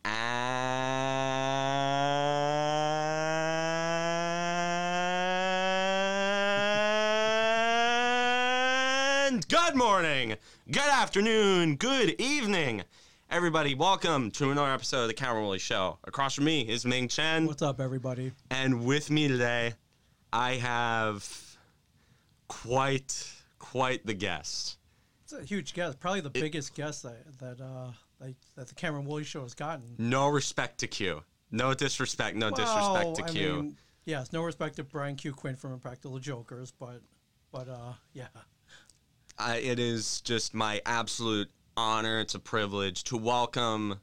And good morning, good afternoon, good evening, everybody. Welcome to another episode of the Woolley Show. Across from me is Ming Chen. What's up, everybody? And with me today, I have quite the guest. It's a huge guest, probably the biggest guest that the Woolley Show has gotten. No respect to Q. No disrespect. Disrespect to Q. Mean, yes, no respect to Brian Q. Quinn from Impractical Jokers, but yeah. It is just my absolute honor. It's a privilege to welcome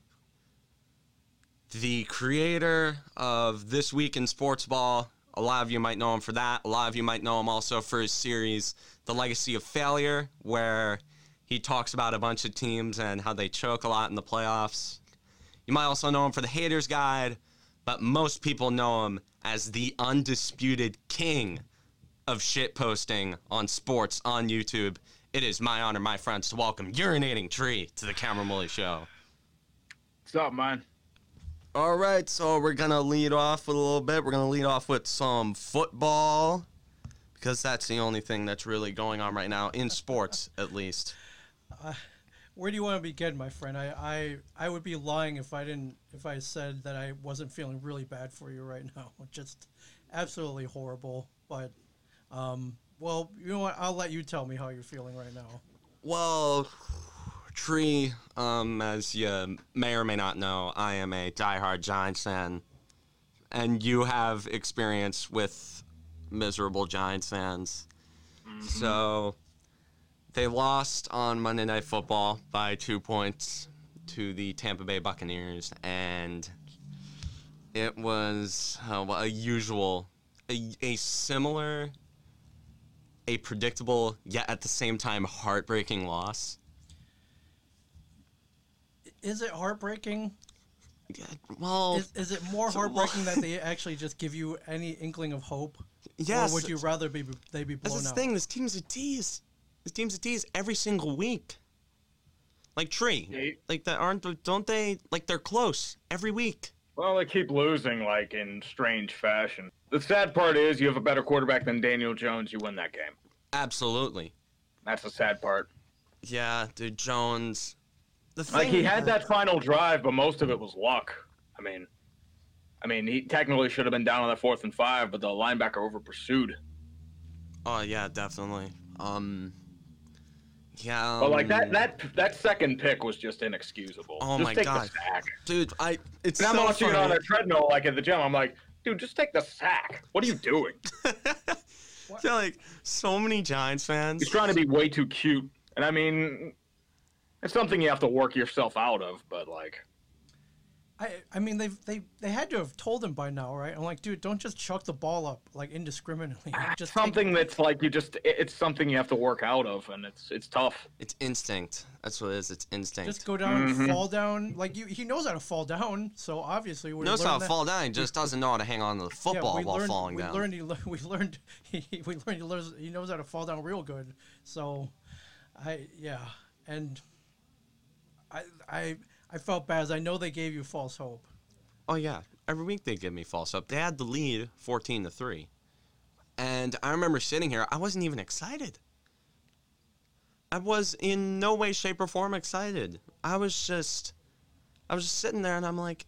the creator of This Week in Sports Ball. A lot of you might know him for that. A lot of you might know him also for his series, The Legacy of Failure, where he talks about a bunch of teams and how they choke a lot in the playoffs. You might also know him for The Haters Guide, but most people know him as the undisputed king of shit posting on sports on YouTube. It is my honor, my friends, to welcome Urinating Tree to the Woolley Show. What's up, man? All right, so we're going to lead off with a little bit. We're going to lead off with some football because that's the only thing that's really going on right now, in sports at least. Where do you want to begin, my friend? I would be lying if I said that I wasn't feeling really bad for you right now. Just absolutely horrible. But, well, you know what? I'll let you tell me how you're feeling right now. Well, Tree, as you may or may not know, I am a diehard Giants fan, and you have experience with miserable Giants fans. Mm-hmm. So they lost on Monday Night Football by 2 points to the Tampa Bay Buccaneers, and it was a similar, a predictable, yet at the same time heartbreaking loss. Is it heartbreaking? Yeah, well, is it more heartbreaking that they actually just give you any inkling of hope? Yes. Or would you rather they be blown out? That's the thing. This team's a tease. This team's a tease every single week. Like Tree, like that don't they? Like they're close every week. Well, they keep losing like in strange fashion. The sad part is you have a better quarterback than Daniel Jones. You win that game. Absolutely. That's the sad part. Yeah, dude, Jones. Like he had that final drive, but most of it was luck. I mean, he technically should have been down on that 4th and 5, but the linebacker over pursued. Oh yeah, definitely. Yeah. But like that second pick was just inexcusable. Oh just my take god, the sack. dude! It's and so I'm watching funny. it on a treadmill, like at the gym. I'm like, dude, just take the sack. What are you doing? I feel like so many Giants fans. He's trying to be way too cute, and I mean, it's something you have to work yourself out of. But like, I mean, they had to have told him by now, right? I'm like, dude, don't just chuck the ball up like indiscriminately. Just something that's like it's something you have to work out of, and it's tough. It's instinct. That's what it is. It's instinct. Just go down, fall down. Like he knows how to fall down, so obviously he knows how to fall down. He just doesn't know how to hang on to the football while falling down. We learned he knows how to fall down real good. So, and I felt bad as I know they gave you false hope. Oh yeah, every week they give me false hope. They had the lead 14-3. And I remember sitting here, I wasn't even excited. I was in no way, shape, or form excited. I was just sitting there and I'm like,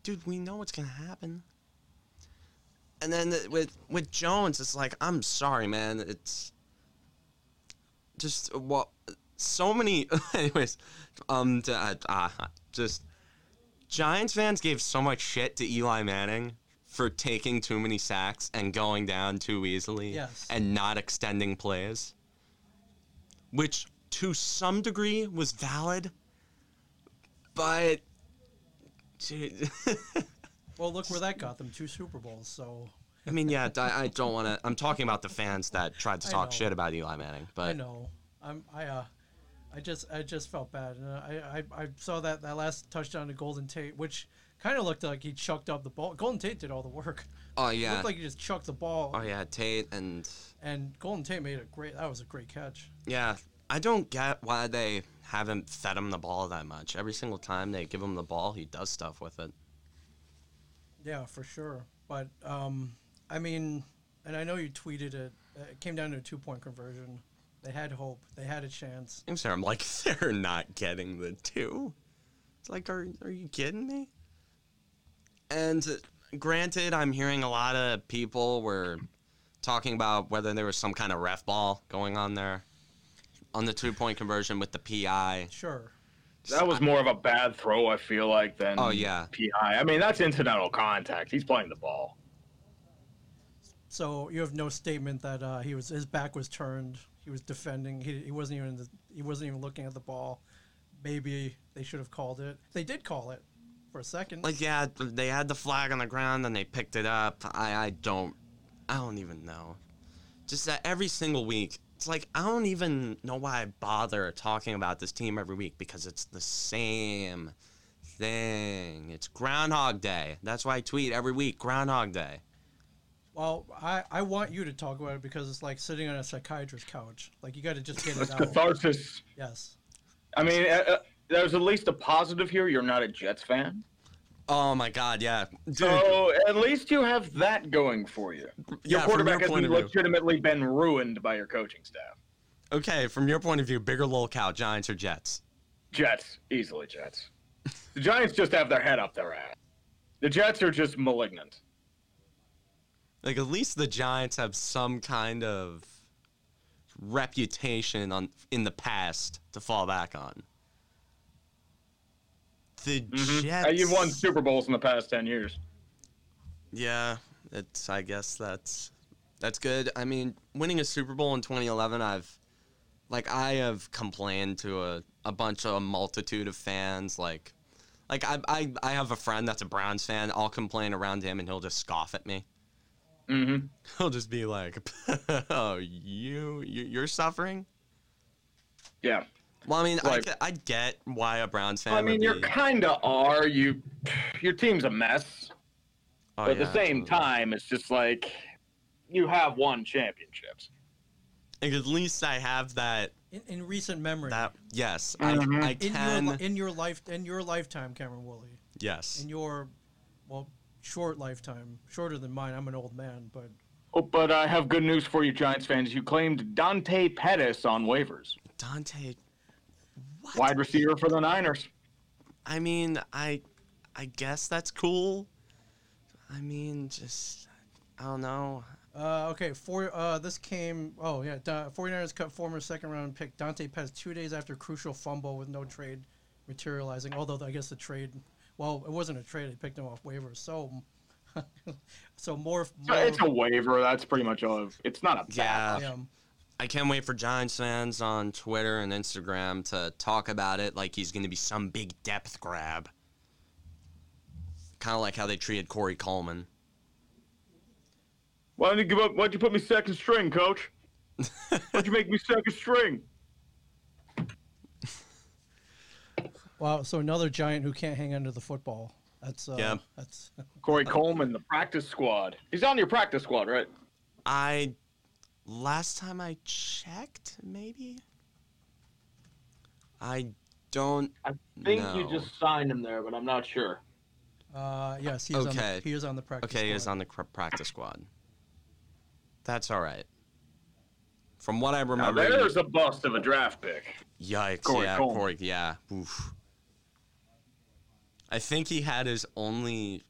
dude, we know what's gonna happen. And then with Jones, it's like, I'm sorry, man. It's just so many anyways, just Giants fans gave so much shit to Eli Manning for taking too many sacks and going down too easily. Yes. And not extending plays, which to some degree was valid, but dude. Well, look where that got them, 2 Super Bowls, so. I mean, yeah, I don't want to. I'm talking about the fans that tried to talk shit about Eli Manning, but I know. I just felt bad. And I saw that last touchdown to Golden Tate, which kind of looked like he chucked up the ball. Golden Tate did all the work. Oh yeah. It looked like he just chucked the ball. Oh yeah, Tate and Golden Tate made that was a great catch. Yeah, I don't get why they haven't fed him the ball that much. Every single time they give him the ball, he does stuff with it. Yeah, for sure. But I mean, and I know you tweeted it. It came down to a 2-point conversion. They had hope. They had a chance. I'm like, they're not getting the 2. It's like, are you kidding me? And granted, I'm hearing a lot of people were talking about whether there was some kind of ref ball going on there on the 2-point conversion with the PI. Sure. That was more of a bad throw, I feel like, than yeah. PI. I mean, that's incidental contact. He's playing the ball. So you have no statement that his back was turned. He was defending. He wasn't even looking at the ball. Maybe they should have called it. They did call it for a second. Like, yeah, they had the flag on the ground and they picked it up. I don't even know. Just that every single week, it's like, I don't even know why I bother talking about this team every week, because it's the same thing. It's Groundhog Day. That's why I tweet every week, Groundhog Day. Well, I want you to talk about it because it's like sitting on a psychiatrist's couch. Like, you got to just get it It's out. catharsis. Yes. I mean, there's at least a positive here. You're not a Jets fan. Oh, my God, yeah. Dude, So at least you have that going for you. Your yeah, quarterback from your has point of view. legitimately been ruined by your coaching staff. Okay, from your point of view, bigger lolcow, Giants or Jets? Jets. Easily Jets. The Giants just have their head up their ass. The Jets are just malignant. Like, at least the Giants have some kind of reputation in the past to fall back on. The Jets... You've won Super Bowls in the past 10 years. Yeah, I guess that's good. I mean, winning a Super Bowl in 2011, I have complained to a multitude of fans. Like I have a friend that's a Browns fan. I'll complain around him and he'll just scoff at me. Mm-hmm. He'll just be like, "Oh, you're suffering." Yeah. Well, I mean, Like- I get why a Browns fan. I mean, would you be, kind of are. Your team's a mess. oh, But at yeah, the same absolutely. time, it's just like you have won championships. Like, at least I have that. In recent memory. That yes, Mhm. I can. in your lifetime, Cameron Woolley. Yes. In your short lifetime, shorter than mine. I'm an old man, but Oh, but I have good news for you, Giants fans. You claimed Dante Pettis on waivers, Dante. What? wide receiver for the Niners. I mean, I guess that's cool. I mean, just I don't know. okay. This came. Oh yeah, 49ers cut former second-round pick Dante Pettis 2 days after crucial fumble with no trade materializing. Although I guess the trade, it wasn't a trade. They picked him off waivers. So more. It's a waiver. That's pretty much all. It's not a Yeah. bad. I can't wait for Giants fans on Twitter and Instagram to talk about it like he's going to be some big depth grab. Kind of like how they treated Corey Coleman. Why'd you put me second string, coach? Why'd you make me second string? Wow. So another giant who can't hang onto the football. That's Yeah. That's Corey Coleman, the practice squad. He's on your practice squad, right? Last time I checked, maybe? I don't I think know. you just signed him there, but I'm not sure. yes. He is on the practice. Okay, he is squad. on the practice squad. That's all right. From what I Now, remember, there's a bust of a draft pick. yikes, Corey yeah, Coleman. Corey, yeah. Oof. I think he had his only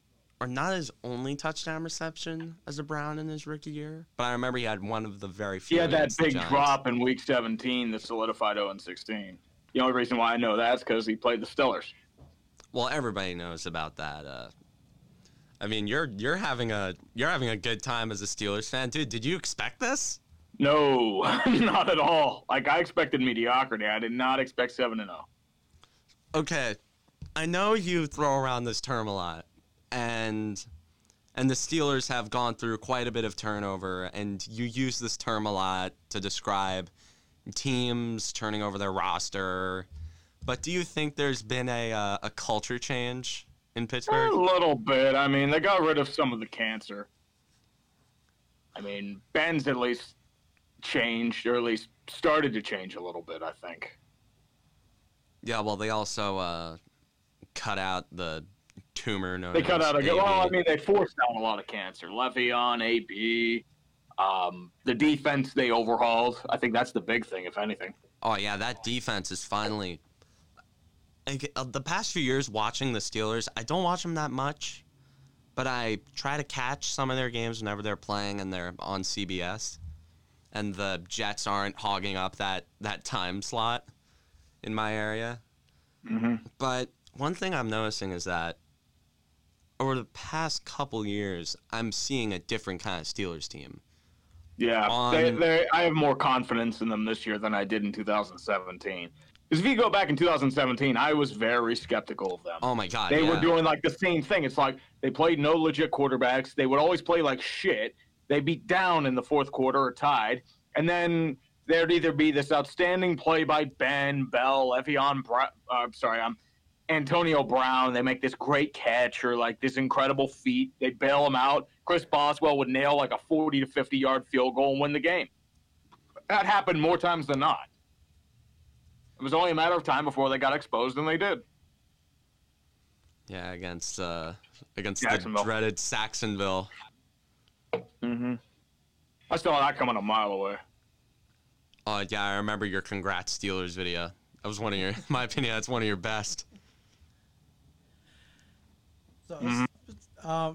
touchdown reception as a Brown in his rookie year, but I remember he had one of the very few. He had that against the big Giants. drop in Week 17 that solidified 0-16. The only reason why I know that is because he played the Steelers. Well, everybody knows about that. I mean, you're having a good time as a Steelers fan, dude. Did you expect this? No, not at all. Like, I expected mediocrity. I did not expect 7-0. Okay, I know you throw around this term a lot, and the Steelers have gone through quite a bit of turnover, and you use this term a lot to describe teams turning over their roster. But do you think there's been a culture change in A Pittsburgh? little bit. I mean, they got rid of some of the cancer. I mean, Ben's at least changed, or at least started to change a little bit, I think. Yeah, well, they also cut out the tumor known They cut as out AB. well, I mean, they forced out a lot of cancer. Le'Veon, AB, the defense they overhauled. I think that's the big thing, if anything. Oh, yeah, that defense is finally... the past few years watching the Steelers, I don't watch them that much, but I try to catch some of their games whenever they're playing and they're on CBS, and the Jets aren't hogging up that time slot in my area. Mm-hmm. But one thing I'm noticing is that over the past couple years, I'm seeing a different kind of Steelers team. Yeah, I have more confidence in them this year than I did in 2017. Because if you go back in 2017, I was very skeptical of them. Oh, my God, They were doing, like, the same thing. It's like they played no legit quarterbacks. They would always play like shit. They beat down in the fourth quarter or tied. And then there'd either be this outstanding play by Ben, Bell, Antonio Brown. They make this great catch or, like, this incredible feat. They bail him out. Chris Boswell would nail, like, a 40 to 50-yard field goal and win the game. That happened more times than not. It was only a matter of time before they got exposed, and they did. Yeah, against the dreaded Saxonville. Mm-hmm. I saw that coming a mile away. Oh, yeah, I remember your Congrats Steelers video. That was one of your, in my opinion, that's one of your best. So,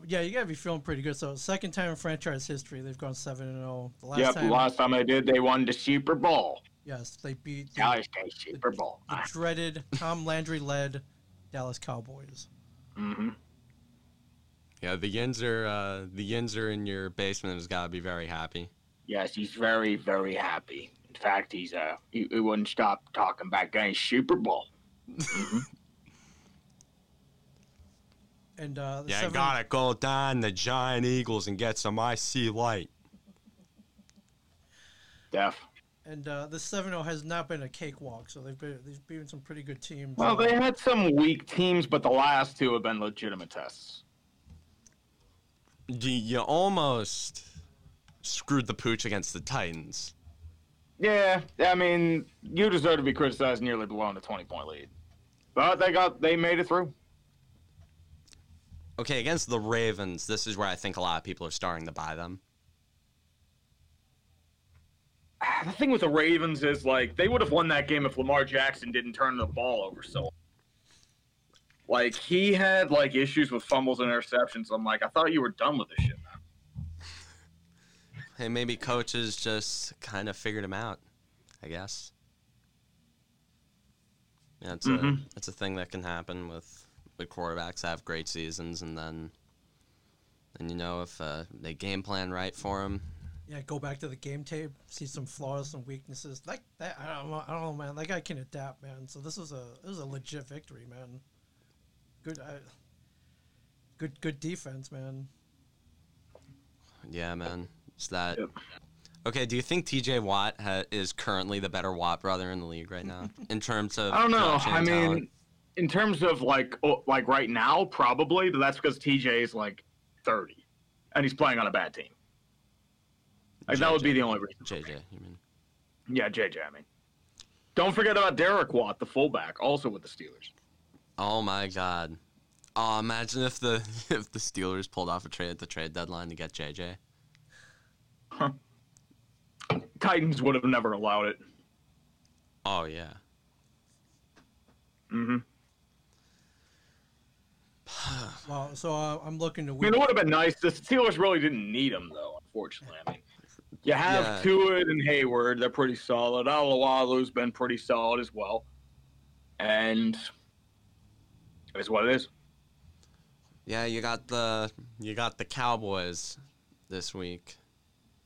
yeah, you got to be feeling pretty good. So, second time in franchise history, they've gone 7-0. The last time they did, they won the Super Bowl. Yes, they beat Super Bowl. The dreaded Tom Landry-led Dallas Cowboys. Mm-hmm. Yeah, the Yinzer in your basement has got to be very happy. Yes, he's very, very happy. In fact, he wouldn't stop talking about getting Super Bowl. Mm-hmm. And I gotta go down the Giant Eagles and get some IC light. Def. And the 7-0 has not been a cakewalk, so they've beaten some pretty good teams. Well, they had some weak teams, but the last two have been legitimate tests. You almost screwed the pooch against the Titans. Yeah, I mean, you deserve to be criticized nearly blowing a 20-point lead. But they made it through. Okay, against the Ravens, this is where I think a lot of people are starting to buy them. The thing with the Ravens is, like, they would have won that game if Lamar Jackson didn't turn the ball over so. Like, he had, like, issues with fumbles and interceptions. I'm like, I thought you were done with this shit, man. Hey, maybe coaches just kind of figured him out, I guess. Yeah, it's a thing that can happen with quarterbacks that have great seasons, and then if they game plan right for him. Yeah, go back to the game tape, see some flaws, some weaknesses. Like that, I don't know, man. That guy can adapt, man. So this is a legit victory, man. Good defense, man. Yeah, man. It's that. Yep. Okay, do you think T.J. Watt is currently the better Watt brother in the league right now in terms of? I don't know. production I and mean, talent? in terms of like right now, probably, but that's because TJ is like 30, and he's playing on a bad team. Like that would be the only reason. JJ, you mean? Yeah, JJ. I mean, don't forget about Derek Watt, the fullback, also with the Steelers. Oh my God! Oh, imagine if the Steelers pulled off a trade at the trade deadline to get JJ. Huh. Titans would have never allowed it. Oh yeah. Mm-hmm. Well, so I'm looking to I mean, win. it would have been nice. The Steelers really didn't need him, though, unfortunately. I mean, you have Tuitt and Hayward. They're pretty solid. Alawalu's been pretty solid as well. And it is what it is. Yeah, you got the Cowboys this week.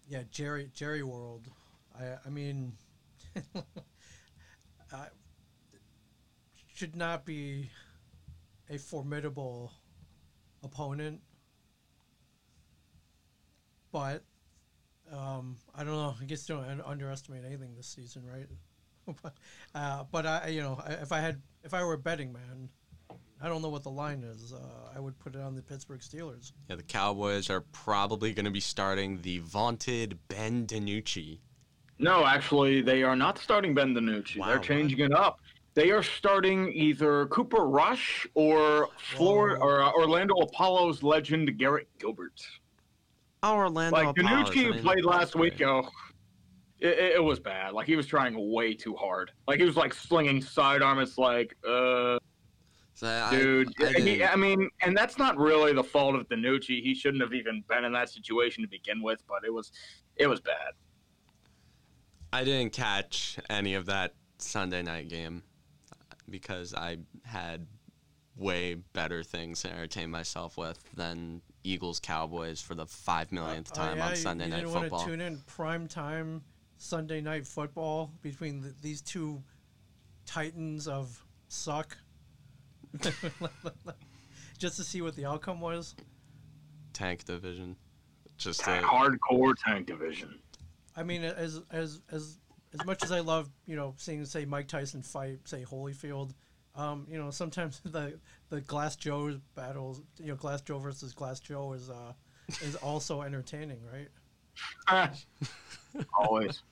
Yeah, Jerry World. I mean, should not be a formidable opponent, but I don't know. I guess don't underestimate anything this season, right? But if I were a betting man, I don't know what the line is. I would put it on the Pittsburgh Steelers. Yeah, the Cowboys are probably going to be starting the vaunted Ben DiNucci. No, actually, they are not starting Ben DiNucci. Wow, They're changing it up. They are starting either Cooper Rush or Orlando Apollo's legend Garrett Gilbert. Oh, Orlando Like Apollos. DiNucci I mean, played last great. week. Oh, it was bad. Like he was trying way too hard. Like he was like slinging sidearm. It's like, So dude. didn't- I mean, and that's not really the fault of DiNucci. He shouldn't have even been in that situation to begin with. But it was bad. I didn't catch any of that Sunday night game because I had way better things to entertain myself with than Eagles Cowboys for the 5 millionth time on Sunday Night Football. You didn't want to tune in prime time Sunday Night Football between these two titans of suck, just to see what the outcome was. Tank division, just Hardcore tank division. I mean, as much as I love, seeing, say, Mike Tyson fight, say, Holyfield, sometimes the Glass Joe battles, Glass Joe versus Glass Joe is also entertaining, right? Always.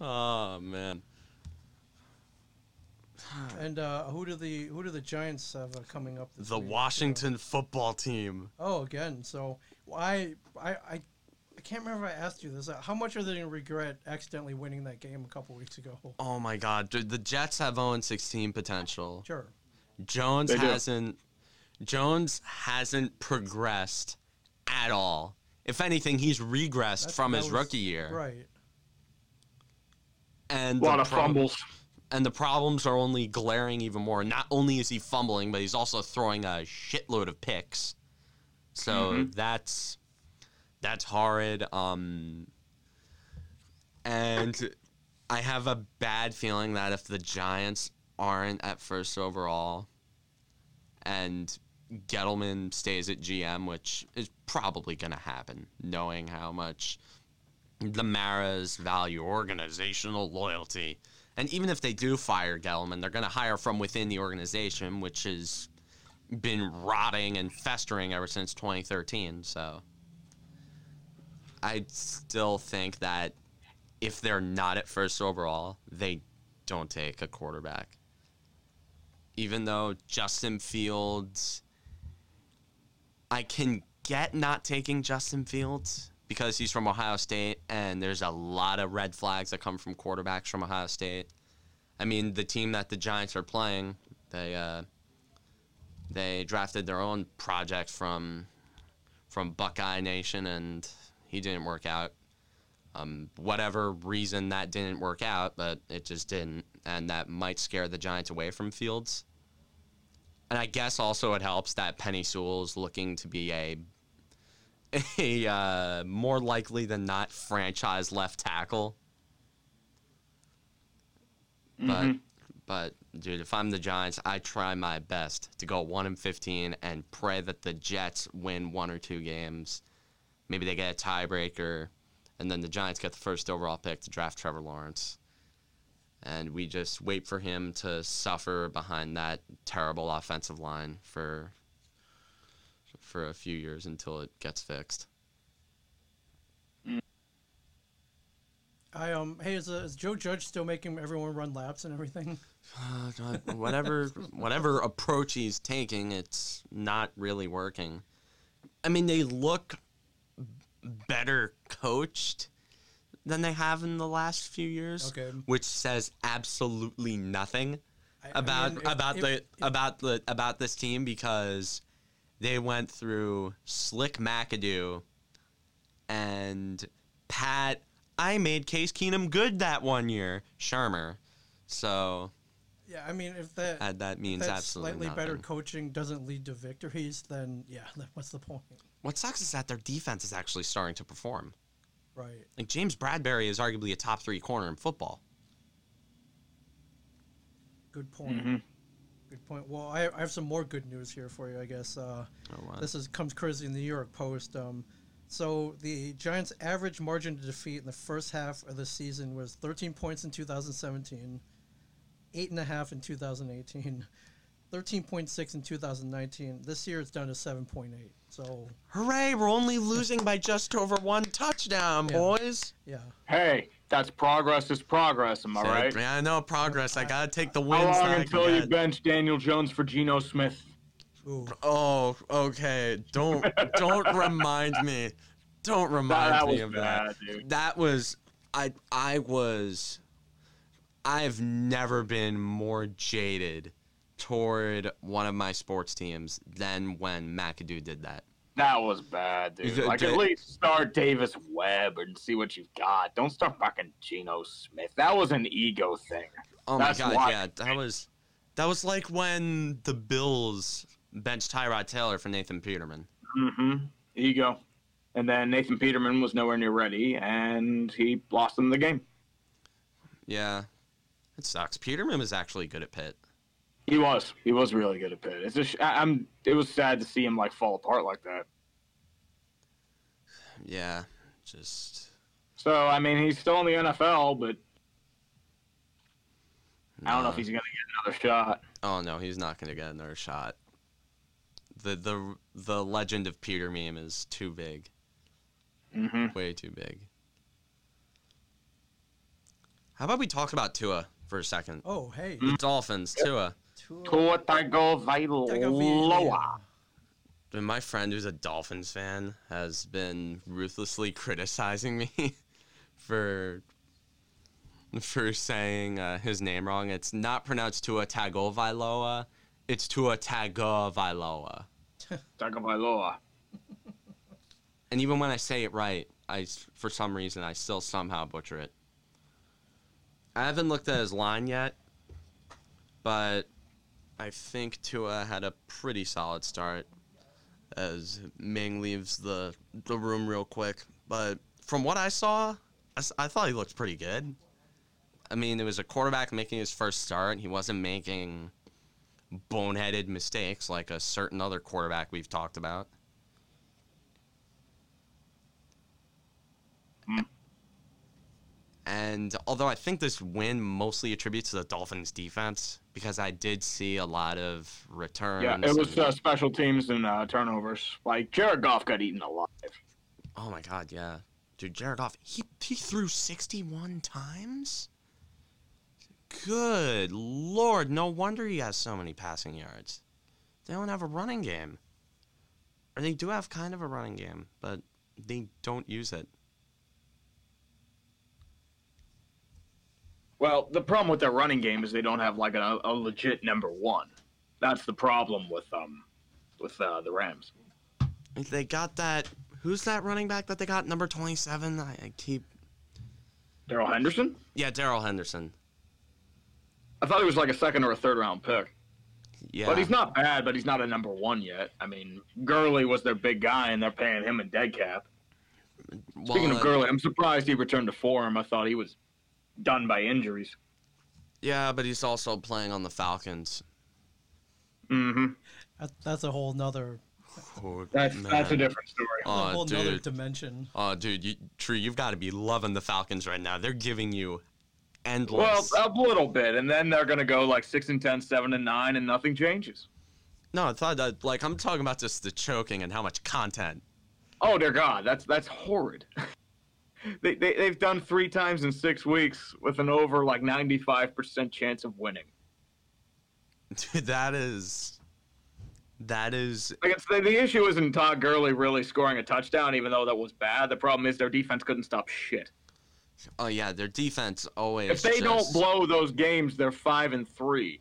Oh man. And who do the Giants have coming up this The week? Washington football team. Oh, again. So I can't remember if I asked you this. How much are they going to regret accidentally winning that game a couple weeks ago? Oh my God, the Jets have 0-16 potential. Sure. Jones hasn't progressed at all. If anything, he's regressed from his rookie year. Right. And A lot of fumbles. And the problems are only glaring even more. Not only is he fumbling, but he's also throwing a shitload of picks. So that's horrid. And I have a bad feeling that if the Giants aren't at first overall and Gettleman stays at GM, which is probably going to happen, knowing how much the Maras value organizational loyalty. And even if they do fire Gettleman, they're going to hire from within the organization, which has been rotting and festering ever since 2013. So I still think that if they're not at first overall, they don't take a quarterback. Even though Justin Fields, I can get not taking Justin Fields because he's from Ohio State, and there's a lot of red flags that come from quarterbacks from Ohio State. I mean, the team that the Giants are playing, they drafted their own project from Buckeye Nation, and he didn't work out. Whatever reason that didn't work out, but it just didn't, and that might scare the Giants away from Fields. And I guess also it helps that Penny Sewell's looking to be a more likely than not franchise left tackle. But dude, if I'm the Giants, I try my best to go 1-15 and pray that the Jets win 1 or 2 games. Maybe they get a tiebreaker, and then the Giants get the first overall pick to draft Trevor Lawrence. And we just wait for him to suffer behind that terrible offensive line for a few years until it gets fixed. Hey, is Joe Judge still making everyone run laps and everything? Whatever approach he's taking, it's not really working. I mean, they look better coached than they have in the last few years, okay, which says absolutely nothing about this team, because they went through Slick McAdoo and Pat. I made Case Keenum good that one year, Shermer. So yeah, I mean, if that means if absolutely slightly nothing. better coaching doesn't lead to victories, then yeah, what's the point? What sucks is that their defense is actually starting to perform. Right. Like, James Bradbury is arguably a top 3 corner in football. Good point. Good point. Well, I have some more good news here for you, I guess. This comes courtesy in the New York Post. So the Giants' average margin to defeat in the first half of the season was 13 points in 2017, 8.5 in 2018, 13.6 in 2019. This year it's down to 7.8. So hooray! We're only losing by just over 1 touchdown, boys. Yeah. Hey, That's progress is progress, am I right? Yeah, I know progress. I gotta take the How wins. long that I until can you get. bench Daniel Jones for Geno Smith? Ooh. Oh, okay. Don't remind me. Don't remind That me was of bad, that. dude. That was I've never been more jaded toward one of my sports teams than when McAdoo did that. That was bad, dude. Like, at least start Davis Webb and see what you've got. Don't start fucking Geno Smith. That was an ego thing. Oh That's my god, why. yeah, that was like when the Bills benched Tyrod Taylor for Nathan Peterman. Mm-hmm. Ego. And then Nathan Peterman was nowhere near ready, and he lost them the game. Yeah, it sucks. Peterman was actually good at Pitt. He was. He was really good at Pitt. It's just, it was sad to see him like fall apart like that. Yeah, just. So I mean, he's still in the NFL, but I don't know if he's gonna get another shot. Oh no, he's not gonna get another shot. The legend of Peter meme is too big. Mm-hmm. Way too big. How about we talk about Tua for a second? Oh, hey. The Dolphins, Tua. Tua Tagovailoa. And my friend who's a Dolphins fan has been ruthlessly criticizing me for saying his name wrong. It's not pronounced Tua Tagovailoa. It's Tua Tagovailoa. Tagovailoa. And even when I say it right, for some reason I still somehow butcher it. I haven't looked at his line yet, but I think Tua had a pretty solid start as Ming leaves the room real quick. But from what I saw, I thought he looked pretty good. I mean, it was a quarterback making his first start. He wasn't making boneheaded mistakes like a certain other quarterback we've talked about. And although I think this win mostly attributes to the Dolphins' defense, because I did see a lot of returns. Yeah, it was special teams and turnovers. Like, Jared Goff got eaten alive. Oh my god, yeah. Dude, Jared Goff, he threw 61 times? Good lord, no wonder he has so many passing yards. They don't have a running game. Or they do have kind of a running game, but they don't use it. Well, the problem with their running game is they don't have like a legit number one. That's the problem with the Rams. They got that. Who's that running back that they got? Number 27. I keep. Darrell Henderson? Yeah, Darrell Henderson. I thought he was like a second or a third round pick. Yeah. But he's not bad, but he's not a number one yet. I mean, Gurley was their big guy, and they're paying him a dead cap. Well, Speaking of Gurley, I'm surprised he returned to form. I thought he was done by injuries. Yeah, but he's also playing on the Falcons. Mm-hmm. That's a whole nother. Oh, That's a different story. A whole nother dimension. Oh, dude, Tree, you've got to be loving the Falcons right now. They're giving you endless. Well, a little bit, and then they're gonna go like 6-10, 7-9, and nothing changes. No, I thought that, like, I'm talking about just the choking and how much content. Oh dear God, that's horrid. They've done 3 times in 6 weeks with an over like 95% chance of winning. Dude, that is. Like, the issue isn't Todd Gurley really scoring a touchdown, even though that was bad. The problem is their defense couldn't stop shit. Oh yeah, their defense always. If they don't blow those games, they're 5-3.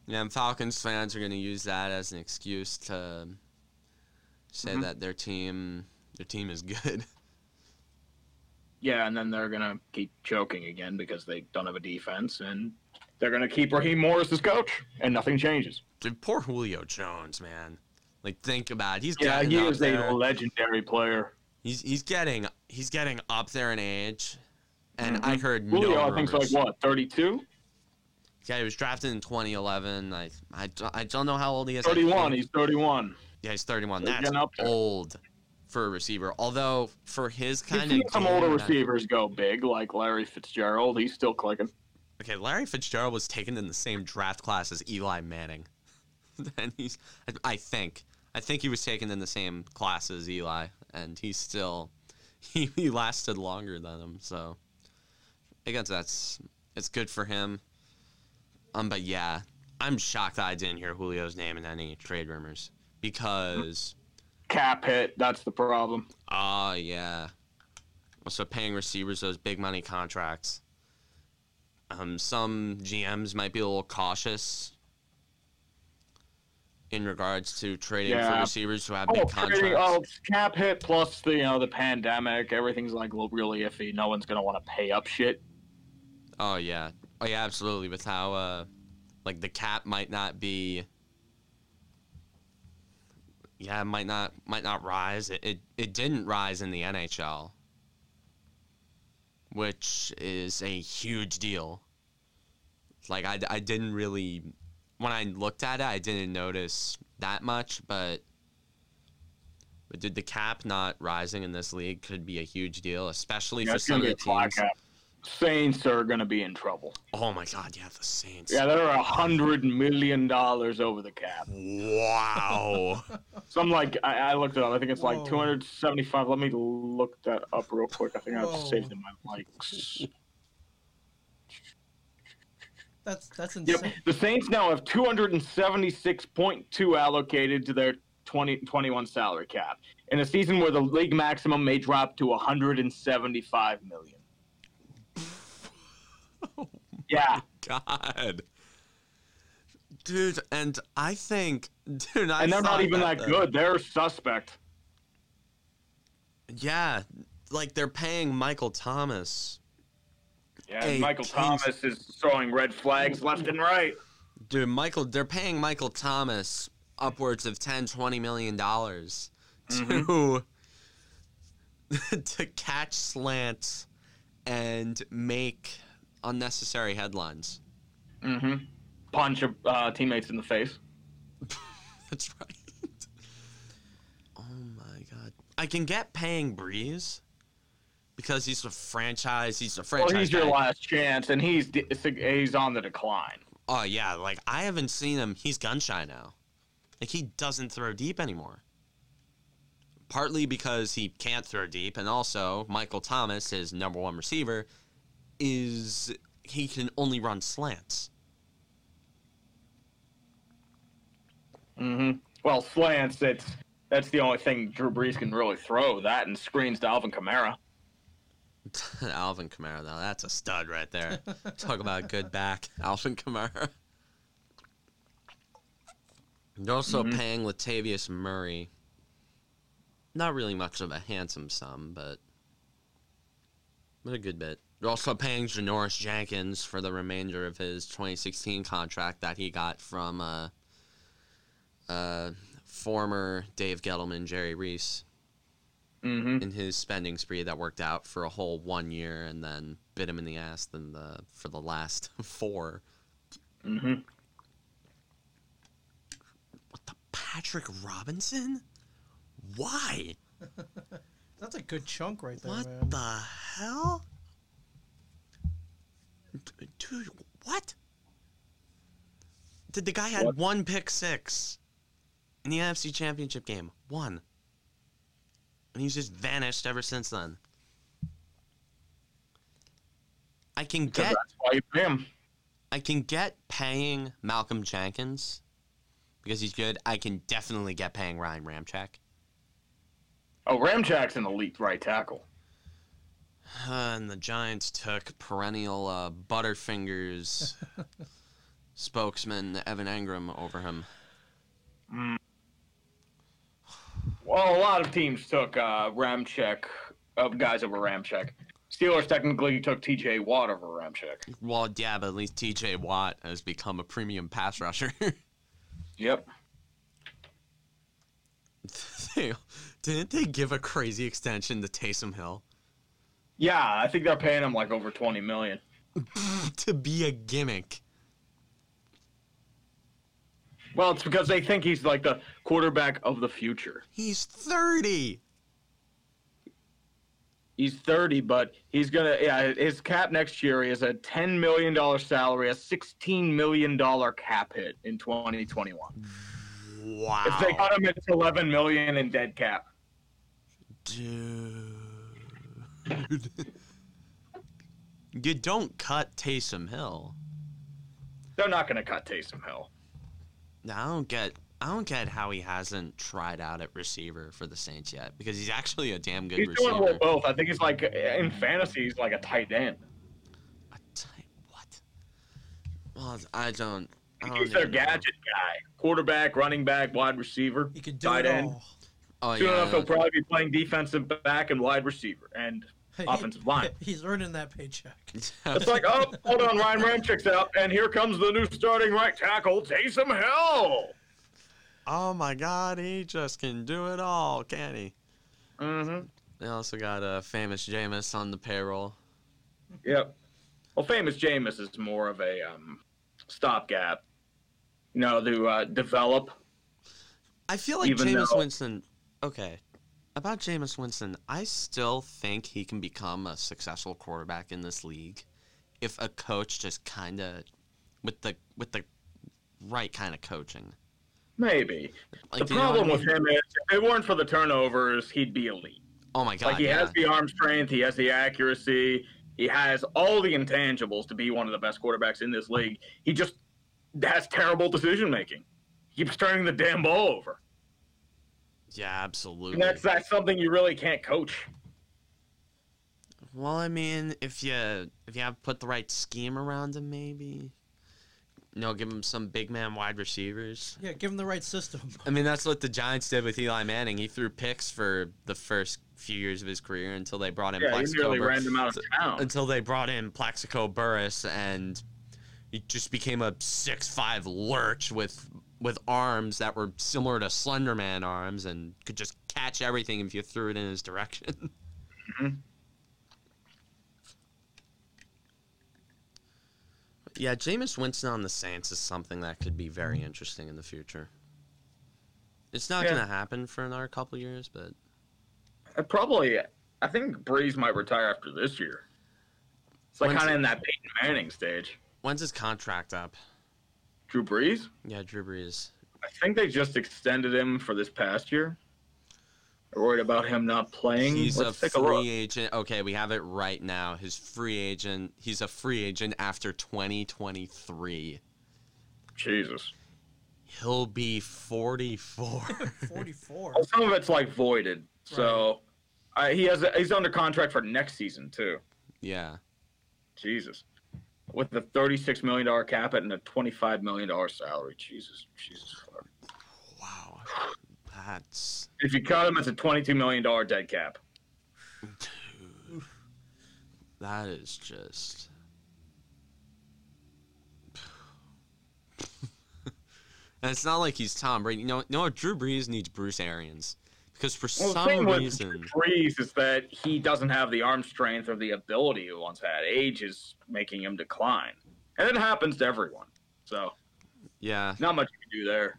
Yeah, and Falcons fans are going to use that as an excuse to say that their team is good. Yeah, and then they're gonna keep choking again because they don't have a defense, and they're gonna keep Raheem Morris as coach, and nothing changes. Dude, poor Julio Jones, man. Like, think about it. He is a legendary player. He's getting up there in age, and I heard Julio, no I think, rumors. like what, 32? Yeah, he was drafted in 2011. I don't know how old he is. 31. He's 31. Yeah, he's 31. He's That's up there. old for a receiver. Although for his kind You've of seen some older receivers go big, like Larry Fitzgerald. He's still clicking. Okay, Larry Fitzgerald was taken in the same draft class as Eli Manning. And I think he was taken in the same class as Eli, and he lasted longer than him. So I guess it's good for him. But yeah, I'm shocked that I didn't hear Julio's name in any trade rumors because Cap hit, that's the problem. Yeah. Also paying receivers those big money contracts. Some GMs might be a little cautious in regards to trading for receivers who have big contracts. Cap hit plus the pandemic, everything's like really iffy. No one's gonna want to pay up shit. Oh yeah, absolutely. With how like the cap might not be, might not rise. It didn't rise in the NHL, which is a huge deal. Like I didn't really, when I looked at it, I didn't notice that much, but did the cap not rising in this league could be a huge deal, especially for some of the teams. Saints are going to be in trouble. Oh my God, yeah, the Saints. Yeah, they're $100 million over the cap. Wow. So I'm like, I looked it up. I think it's like 275. Let me look that up real quick. I think I've saved in my likes. That's insane. Yep. The Saints now have 276.2 allocated to their 2021 salary cap in a season where the league maximum may drop to 175 million. Oh yeah. God. Dude, and I think, and they're not even that good. They're suspect. Yeah, like they're paying Michael Thomas. Yeah, and Michael Thomas is throwing red flags left and right. Dude, they're paying Michael Thomas upwards of $10-20 million to catch slants and make unnecessary headlines. Punch teammates in the face. That's right. Oh my God. I can get paying Breeze because he's a franchise. Well, he's your last chance, and he's on the decline. Oh yeah, like I haven't seen him. He's gun shy now. Like he doesn't throw deep anymore. Partly because he can't throw deep, and also Michael Thomas, his number one receiver, he can only run slants. Well, slants, that's the only thing Drew Brees can really throw, that and screens to Alvin Kamara. Alvin Kamara, though, that's a stud right there. Talk about a good back, Alvin Kamara. They're also paying Latavius Murray. Not really much of a handsome sum, but a good bit. They're also paying Janoris Jenkins for the remainder of his 2016 contract that he got from former Dave Gettleman, Jerry Reese, in his spending spree that worked out for a whole 1 year and then bit him in the ass for the last 4. What the Patrick Robinson? Why? That's a good chunk right there, man. man. What the hell? Dude, what? The guy had 1 pick 6 in the NFC Championship game. 1. And he's just vanished ever since then. That's why you pay him. I can get paying Malcolm Jenkins because he's good. I can definitely get paying Ryan Ramczyk. Oh, Ramczak's an elite right tackle. And the Giants took perennial Butterfingers spokesman Evan Engram over him. Well, a lot of teams took guys over Ramczyk. Steelers technically took T.J. Watt over Ramczyk. Well, yeah, but at least T.J. Watt has become a premium pass rusher. Yep. Didn't they give a crazy extension to Taysom Hill? Yeah, I think they're paying him like over $20 million. To be a gimmick. Well, it's because they think he's like the quarterback of the future. He's 30. He's 30, but he's going to, his cap next year is a $10 million salary, a $16 million cap hit in 2021. Wow. If they cut him, it's $11 million in dead cap. Dude. You don't cut Taysom Hill. They're not going to cut Taysom Hill. No, I don't get how he hasn't tried out at receiver for the Saints yet, because he's actually a damn good receiver. He's doing well both. I think he's like, in fantasy, he's like a tight end. What? Well, I don't He's their gadget guy. Quarterback, running back, wide receiver, He can do tight it end. all. Oh, Soon yeah. enough, he'll probably be playing defensive back and wide receiver and offensive line. He's earning that paycheck. It's like, oh, hold on, Ryan Ramchik's out, and here comes the new starting right tackle, Taysom Hill. Oh my God, he just can do it all, can he? Mm-hmm. They also got famous Jameis on the payroll. Yep. Well, famous Jameis is more of a stopgap, to develop. I feel like Even Jameis though- Winston. Okay, about Jameis Winston, I still think he can become a successful quarterback in this league if a coach just kind of with the right kind of coaching. Maybe. Like, The you know what I problem with mean? him is, if it weren't for the turnovers, he'd be elite. Oh my God, Like, he yeah. has the arm strength, he has the accuracy, he has all the intangibles to be one of the best quarterbacks in this league. He just has terrible decision making. He keeps turning the damn ball over. Yeah, absolutely. And that's something you really can't coach. Well, I mean, if you have put the right scheme around him, maybe. Give him some big man wide receivers. Yeah, give him the right system. I mean, that's what the Giants did with Eli Manning. He threw picks for the first few years of his career until they brought in Yeah, he nearly Plaxico ran him out of town. Until they brought in Plaxico Burress, and he just became a 6'5" lurch with arms that were similar to Slender Man arms and could just catch everything if you threw it in his direction. Mm-hmm. Yeah, Jameis Winston on the Saints is something that could be very interesting in the future. It's not going to happen for another couple years, but... I think Breeze might retire after this year. It's like kind of in that Peyton Manning stage. When's his contract up? Drew Brees? Yeah, Drew Brees. I think they just extended him for this past year. They're worried about him not playing. He's Let's a take a look. free agent. Okay, we have it right now. He's a free agent after 2023. Jesus. He'll be 44. 44. Well, some of it's like voided. So he's under contract for next season too. Yeah. Jesus. With the $36 million cap and a $25 million salary. Jesus. Wow. That's... If you cut him, it's a $22 million dead cap. Dude. That is just... And it's not like he's Tom Brady. No, Drew Brees needs Bruce Arians. Because for The some thing reason... with Brees is that he doesn't have the arm strength or the ability he once had. Age is making him decline. And it happens to everyone. So, Yeah. not much you can do there.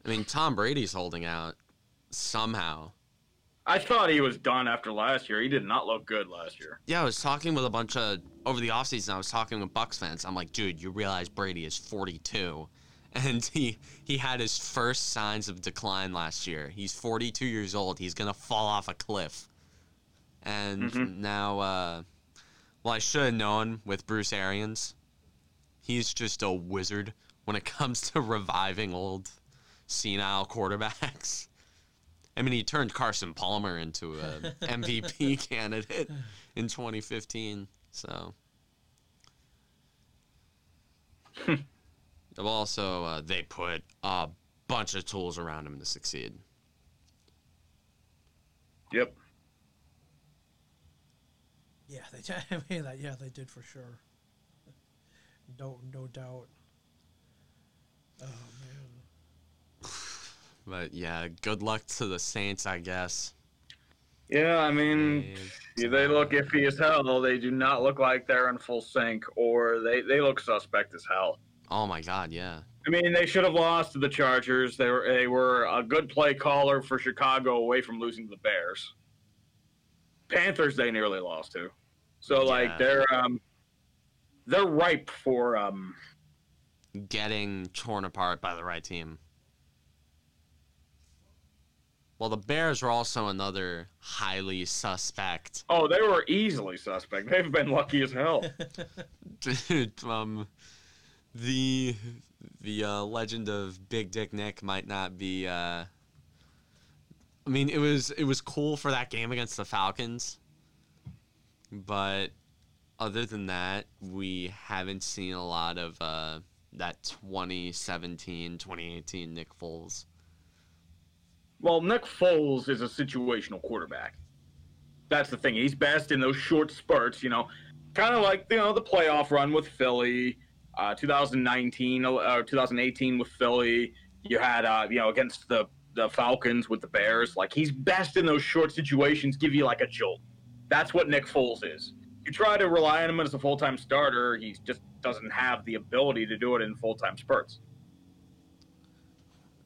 I mean, Tom Brady's holding out somehow. I thought he was done after last year. He did not look good last year. Yeah, I was talking with a bunch of... Over the offseason, I was talking with Bucs fans. I'm like, dude, you realize Brady is 42. And he had his first signs of decline last year. He's 42 years old. He's going to fall off a cliff. And now, well, I should have known with Bruce Arians. He's just a wizard when it comes to reviving old senile quarterbacks. I mean, he turned Carson Palmer into a MVP candidate in 2015. So, also they put a bunch of tools around him to succeed. Yep. Yeah, they did for sure. No doubt. Oh man. But yeah, good luck to the Saints, I guess. Yeah, I mean, they look iffy as hell. They do not look like they're in full sync, or they look suspect as hell. Oh my God, yeah. I mean, they should have lost to the Chargers. They were a good play caller for Chicago away from losing to the Bears. Panthers they nearly lost to. So like they're ripe for getting torn apart by the right team. Well, the Bears are also another highly suspect. Oh, they were easily suspect. They've been lucky as hell. Dude, the legend of Big Dick Nick might not be. I mean, it was cool for that game against the Falcons, but other than that, we haven't seen a lot of that 2017, 2018 Nick Foles. Well, Nick Foles is a situational quarterback. That's the thing. He's best in those short spurts, kind of like, the playoff run with Philly, 2019 or 2018 with Philly. You had, against the Falcons with the Bears. Like, he's best in those short situations, give you like a jolt. That's what Nick Foles is. You try to rely on him as a full-time starter, he just doesn't have the ability to do it in full-time spurts.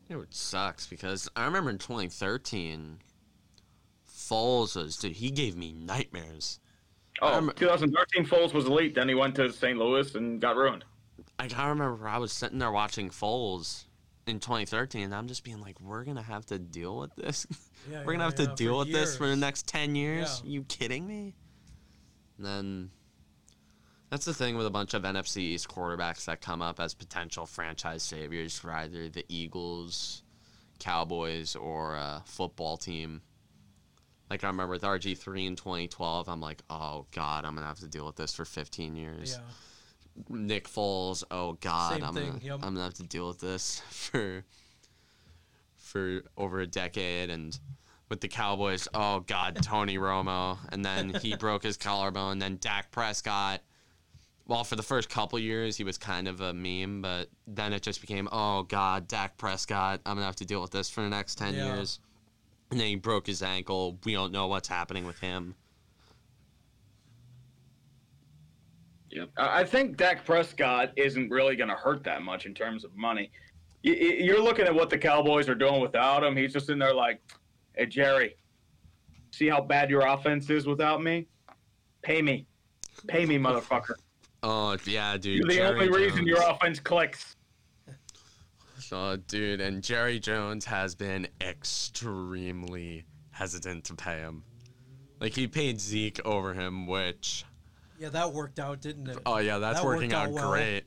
It sucks because I remember in 2013, Foles he gave me nightmares. 2013 Foles was elite. Then he went to St. Louis and got ruined. I remember I was sitting there watching Foles in 2013, and I'm just being like, we're going to have to deal with this? We're going to have to deal with this for the next 10 years? Yeah. You kidding me? And then that's the thing with a bunch of NFC East quarterbacks that come up as potential franchise saviors for either the Eagles, Cowboys, or a football team. Like I remember with RG3 in 2012, I'm like, oh, God, I'm going to have to deal with this for 15 years. Yeah. Nick Foles, oh, God, I'm going to have to deal with this for over a decade. And with the Cowboys, oh, God, Tony Romo. And then he broke his collarbone. And then Dak Prescott. Well, for the first couple years, he was kind of a meme, but then it just became, oh, God, Dak Prescott, I'm going to have to deal with this for the next 10 years. And then he broke his ankle. We don't know what's happening with him. Yep. I think Dak Prescott isn't really going to hurt that much in terms of money. You're looking at what the Cowboys are doing without him. He's just in there like, hey, Jerry, see how bad your offense is without me? Pay me. Pay me, motherfucker. Oh, yeah, dude. You're the Jerry only Jones. reason your offense clicks. Oh, dude, and Jerry Jones has been extremely hesitant to pay him. Like, he paid Zeke over him, which... Yeah, that worked out, didn't it? Oh, yeah, that's working out well. Great.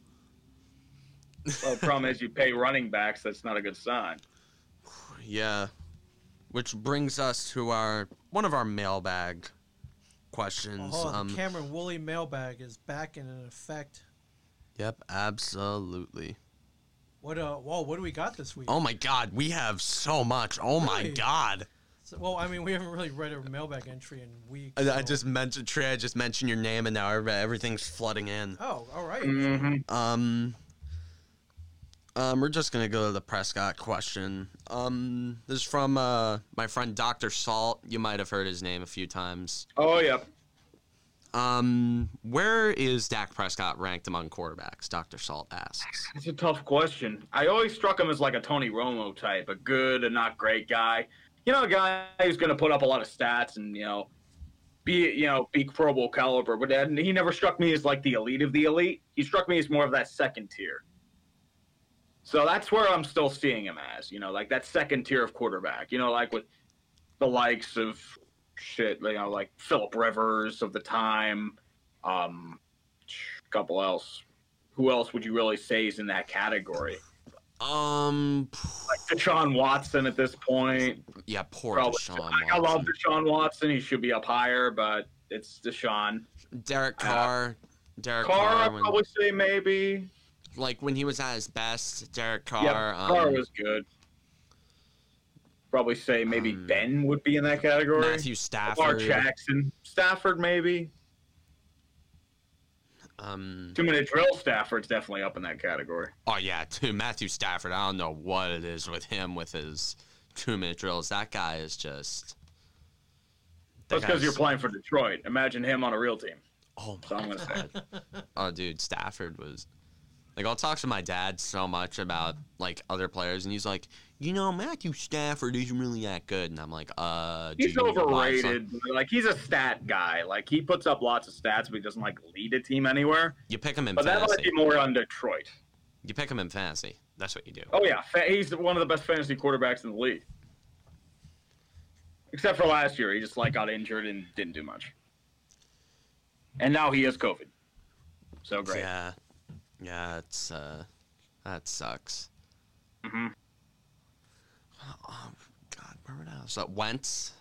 Well, the problem is you pay running backs. That's not a good sign. Yeah. Which brings us to one of our mailbag questions. The Cameron Woolley mailbag is back and in effect. Yep, absolutely. What do we got this week? Oh my God, we have so much. Oh really? My God. So, well, I mean, we haven't really read a mailbag entry in weeks. So. I just mentioned Trey. I just mentioned your name, and now everything's flooding in. Oh, all right. Mm-hmm. We're just gonna go to the Prescott question. This is from my friend Dr. Salt. You might have heard his name a few times. Oh, yeah. Where is Dak Prescott ranked among quarterbacks? Dr. Salt asks. It's a tough question. I always struck him as like a Tony Romo type, a good and not great guy. A guy who's going to put up a lot of stats and, be Pro Bowl caliber. But he never struck me as like the elite of the elite. He struck me as more of that second tier. So that's where I'm still seeing him as, like that second tier of quarterback, like with the likes of like Phillip Rivers of the time, couple else. Who else would you really say is in that category? Like Deshaun Watson at this point. Yeah, poor Deshaun Watson. I love Deshaun Watson. He should be up higher, but it's Deshaun. Derek Carr. I'd probably say maybe. Like when he was at his best, Derek Carr. Yeah, Carr was good. Probably say maybe Ben would be in that category. Matthew Stafford. Lamar Jackson. Stafford maybe. 2-minute drill Stafford's definitely up in that category. Oh yeah, Matthew Stafford. I don't know what it is with him with his 2-minute drills. That guy is just. That's because you're playing for Detroit. Imagine him on a real team. Oh my God. Say. Oh dude, Stafford was. Like, I'll talk to my dad so much about, like, other players, and he's like, Matthew Stafford isn't really that good. And I'm like, he's overrated. Like, he's a stat guy. Like, he puts up lots of stats, but he doesn't, like, lead a team anywhere. You pick him in fantasy. But that might be more on Detroit. You pick him in fantasy. That's what you do. Oh, yeah. He's one of the best fantasy quarterbacks in the league. Except for last year, he just got injured and didn't do much. And now he has COVID. So great. Yeah, it's that sucks. Mm-hmm. Oh God, where else? So Wentz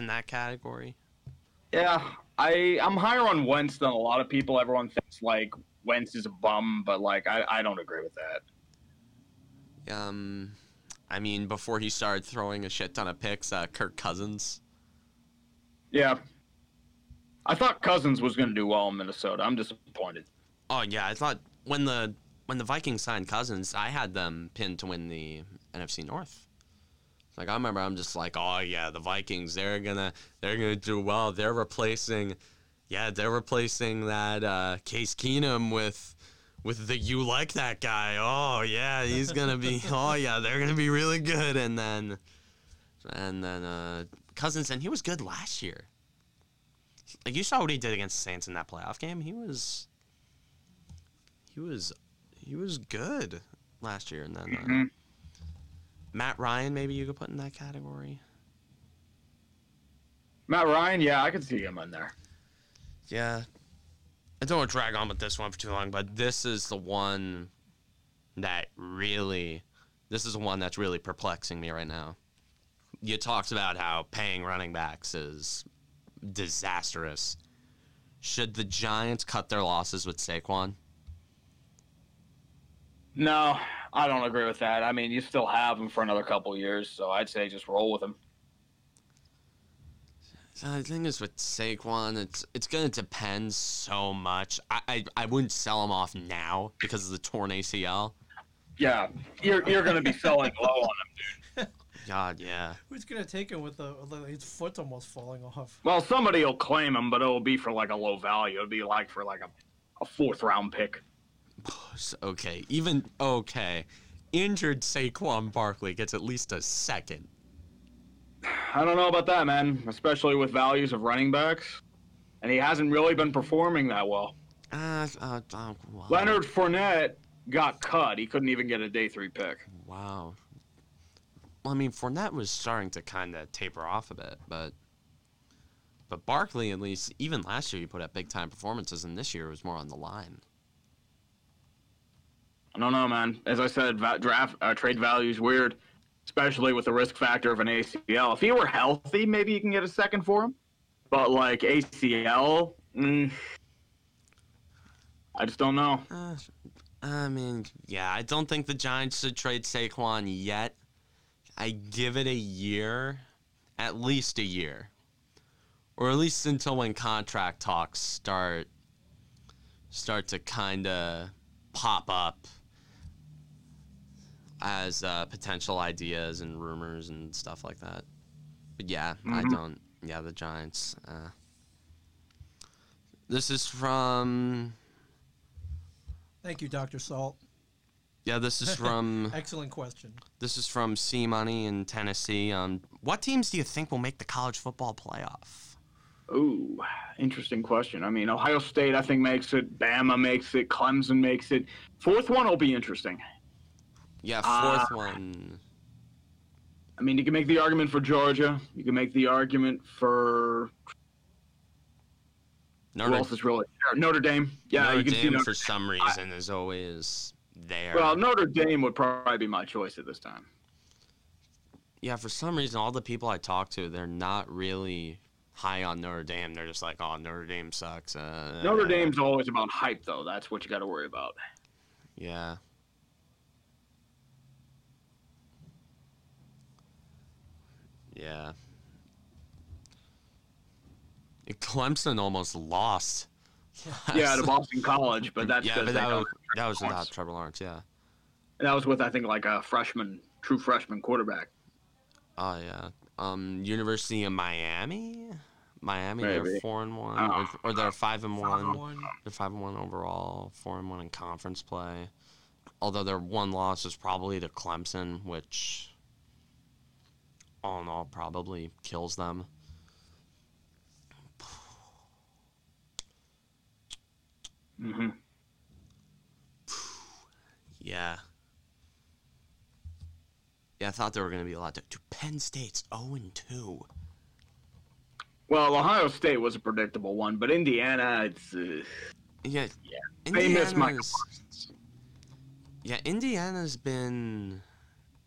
in that category. Yeah, I'm higher on Wentz than a lot of people. Everyone thinks Wentz is a bum, but I don't agree with that. I mean, before he started throwing a shit ton of picks, Kirk Cousins. Yeah, I thought Cousins was going to do well in Minnesota. I'm disappointed. Oh yeah, I thought when the Vikings signed Cousins, I had them pinned to win the NFC North. I remember I'm just like, oh yeah, the Vikings, they're gonna do well. They're replacing that Case Keenum with the you like that guy. Oh yeah, he's gonna be. Oh yeah, they're gonna be really good. And then Cousins, and he was good last year. You saw what he did against the Saints in that playoff game. He was good last year, and then. Matt Ryan, maybe you could put in that category. Matt Ryan, yeah, I could see him in there. Yeah. I don't want to drag on with this one for too long, but this is the one that's really perplexing me right now. You talked about how paying running backs is disastrous. Should the Giants cut their losses with Saquon? No, I don't agree with that. I mean, you still have him for another couple of years, so I'd say just roll with him. The thing is with Saquon, it's going to depend so much. I wouldn't sell him off now because of the torn ACL. Yeah, you're going to be selling low on him, dude. God, yeah. Who's going to take him with his foot's almost falling off? Well, somebody will claim him, but it'll be for a low value. It'll be for a fourth-round pick. Okay, injured Saquon Barkley gets at least a second. I don't know about that, man, especially with values of running backs. And he hasn't really been performing that well. Wow. Leonard Fournette got cut. He couldn't even get a day 3 pick. Wow. Well, I mean, Fournette was starting to kind of taper off a bit, but Barkley, at least, even last year, he put up big-time performances, and this year it was more on the line. I don't know, man. As I said, trade value is weird, especially with the risk factor of an ACL. If he were healthy, maybe you can get a second for him. But ACL, I just don't know. I mean, yeah, I don't think the Giants should trade Saquon yet. I give it a year, at least a year, or at least until when contract talks start to kind of pop up as potential ideas and rumors and stuff like that. But yeah, I don't. Yeah, the Giants. This is from. Thank you, Dr. Salt. Yeah, this is from. Excellent question. This is from C Money in Tennessee. What teams do you think will make the college football playoff? Ooh, interesting question. I mean, Ohio State, I think, makes it. Bama makes it. Clemson makes it. Fourth one will be interesting. Yeah, fourth one. I mean, you can make the argument for Georgia. You can make the argument for. Who else is really Notre Dame? Yeah, Notre you can Dame see Notre for some reason is always there. Well, Notre Dame would probably be my choice at this time. Yeah, for some reason, all the people I talk to, they're not really high on Notre Dame. They're just like, oh, Notre Dame sucks. Notre Dame's always about hype, though. That's what you got to worry about. Yeah. Yeah. Clemson almost lost. Yeah, to Boston College, but that's but that was without Trevor Lawrence. Yeah. And that was with, I think, a true freshman quarterback. Oh yeah. University of Miami. Maybe. They're 4-1, or they're 5-1. They're 5-1 overall, 4-1 in conference play. Although their one loss is probably to Clemson, which all in all probably kills them. Mm-hmm. Yeah. Yeah, I thought there were going to be a lot. Penn State's 0-2. Well, Ohio State was a predictable one, but Indiana, it's Yeah, they miss Michael Indiana's Parsons. yeah, Indiana's been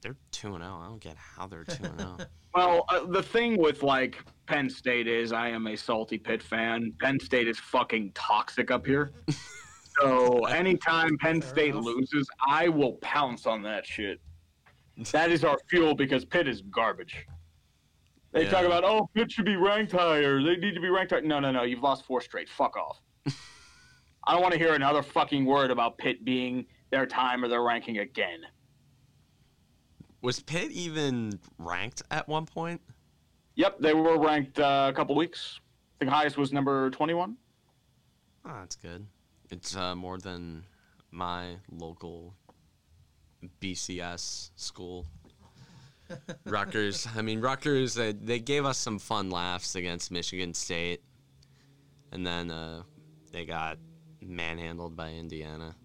they're 2-0. I don't get how they're 2-0. Well, the thing with like Penn State is, I am a salty Pitt fan. Penn State is fucking toxic up here. So anytime Penn Fair State enough. loses, I will pounce on that shit. That is our fuel because Pitt is garbage. They talk Yeah. about, oh, Pitt should be ranked higher. They need to be ranked higher. No. You've lost 4 straight. Fuck off. I don't want to hear another fucking word about Pitt being their time or their ranking again. Was Pitt even ranked at one point? Yep, they were ranked a couple weeks. I think highest was number 21. Oh, that's good. It's more than my local BCS school. Rutgers. I mean, Rutgers, they gave us some fun laughs against Michigan State. And then they got manhandled by Indiana,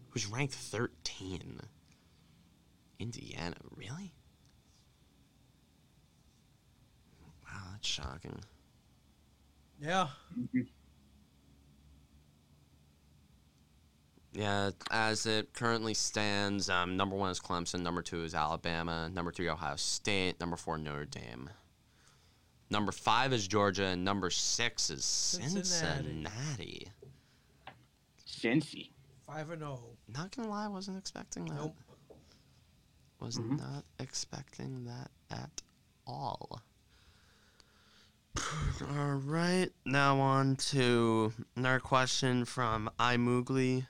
who's ranked 13. Indiana, really? Wow, that's shocking. Yeah. Yeah, as it currently stands, number 1 is Clemson, number 2 is Alabama, number 3 Ohio State, number 4 Notre Dame. Number 5 is Georgia, and number 6 is Cincinnati. Cincy. 5-0. Not gonna lie, I wasn't expecting that. Nope. Was not expecting that at all. All right, now on to another question from Woolley,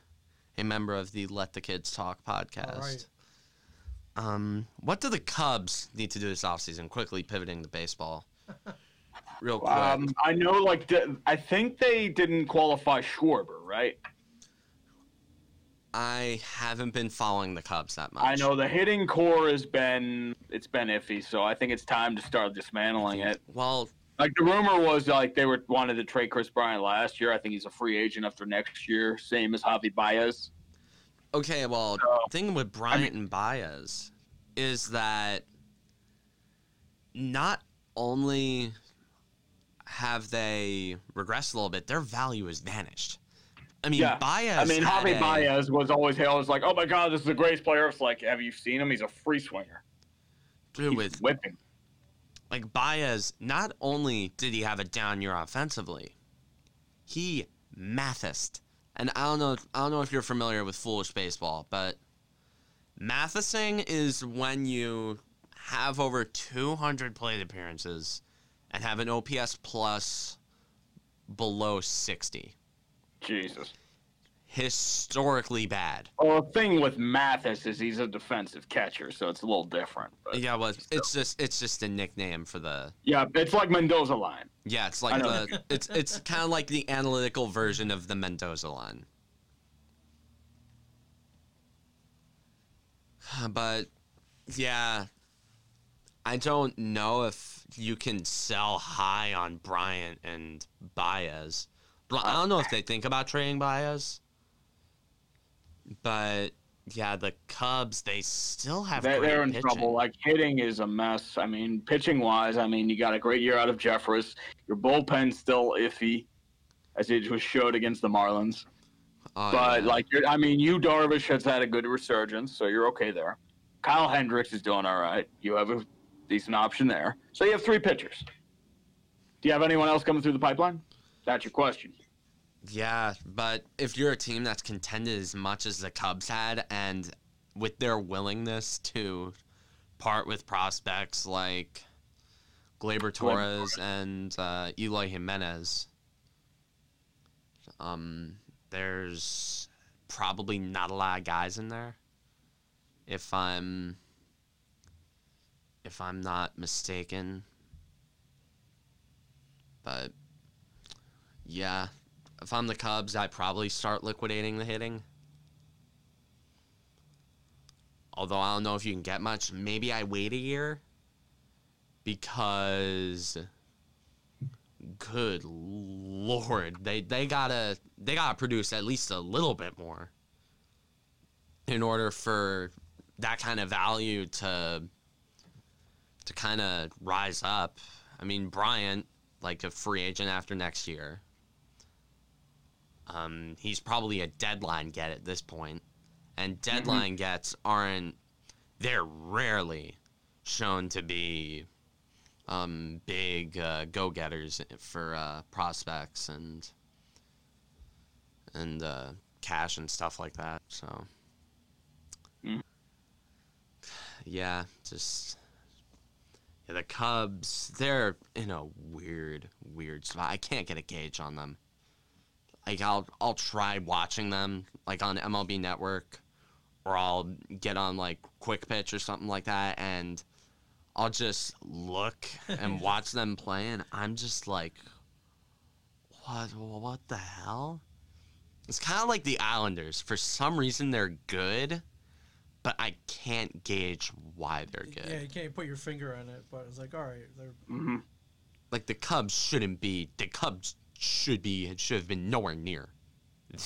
a member of the Let the Kids Talk podcast. All right. What do the Cubs need to do this offseason? Quickly pivoting to baseball. Real quick. I know, I think they didn't qualify Schwarber, right? I haven't been following the Cubs that much. I know the hitting core it's been iffy, so I think it's time to start dismantling it. Well, like the rumor was they wanted to trade Chris Bryant last year. I think he's a free agent after next year, same as Javi Baez. okay, well, the thing with Bryant and Baez is that not only have they regressed a little bit, their value has vanished. I mean, Baez. I mean, Javi Baez was always hailed as like, oh my God, this is the greatest player. It's like, have you seen him? He's a free swinger. Dude, He's whipping. Like Baez, not only did he have a down year offensively, he Mathised. And I don't know if you're familiar with foolish baseball, but Mathising is when you have over 200 plate appearances and have an OPS plus below 60. Jesus. Historically bad. Well, the thing with Mathis is he's a defensive catcher, so it's a little different. But Yeah, well, it's just a nickname for the. yeah, it's like Mendoza line. Yeah, it's like it's kind of like the analytical version of the Mendoza line. But yeah, I don't know if you can sell high on Bryant and Baez. I don't know if they think about trading Baez. But yeah, the Cubs, they still have great They're in pitching. trouble. Like, hitting is a mess. I mean, pitching-wise, you got a great year out of Jeffress. Your bullpen's still iffy, as it was showed against the Marlins. Oh, But, yeah. Yu Darvish has had a good resurgence, so you're okay there. Kyle Hendricks is doing all right. You have a decent option there. So you have 3 pitchers. Do you have anyone else coming through the pipeline? That's your question. Yeah, but if you're a team that's contended as much as the Cubs had, and with their willingness to part with prospects like Gleyber Torres and Eloy Jimenez, there's probably not a lot of guys in there. If I'm not mistaken. But yeah, if I'm the Cubs, I'd probably start liquidating the hitting. Although I don't know if you can get much. Maybe I wait a year. Because good Lord, they gotta produce at least a little bit more in order for that kind of value to kind of rise up. I mean, Bryant, like a free agent after next year. He's probably a deadline get at this point, and deadline gets they're rarely shown to be big go-getters for prospects and cash and stuff like that. So yeah, the Cubs, they're in a weird spot. I can't get a gauge on them. Like I'll try watching them like on MLB Network, or I'll get on like Quick Pitch or something like that, and I'll just look and watch them play, and I'm just like, what the hell? It's kind of like the Islanders. For some reason, they're good, but I can't gauge why they're good. Yeah, you can't put your finger on it, but it's like, all right, they're Like the Cubs shouldn't be. The Cubs should have been nowhere near.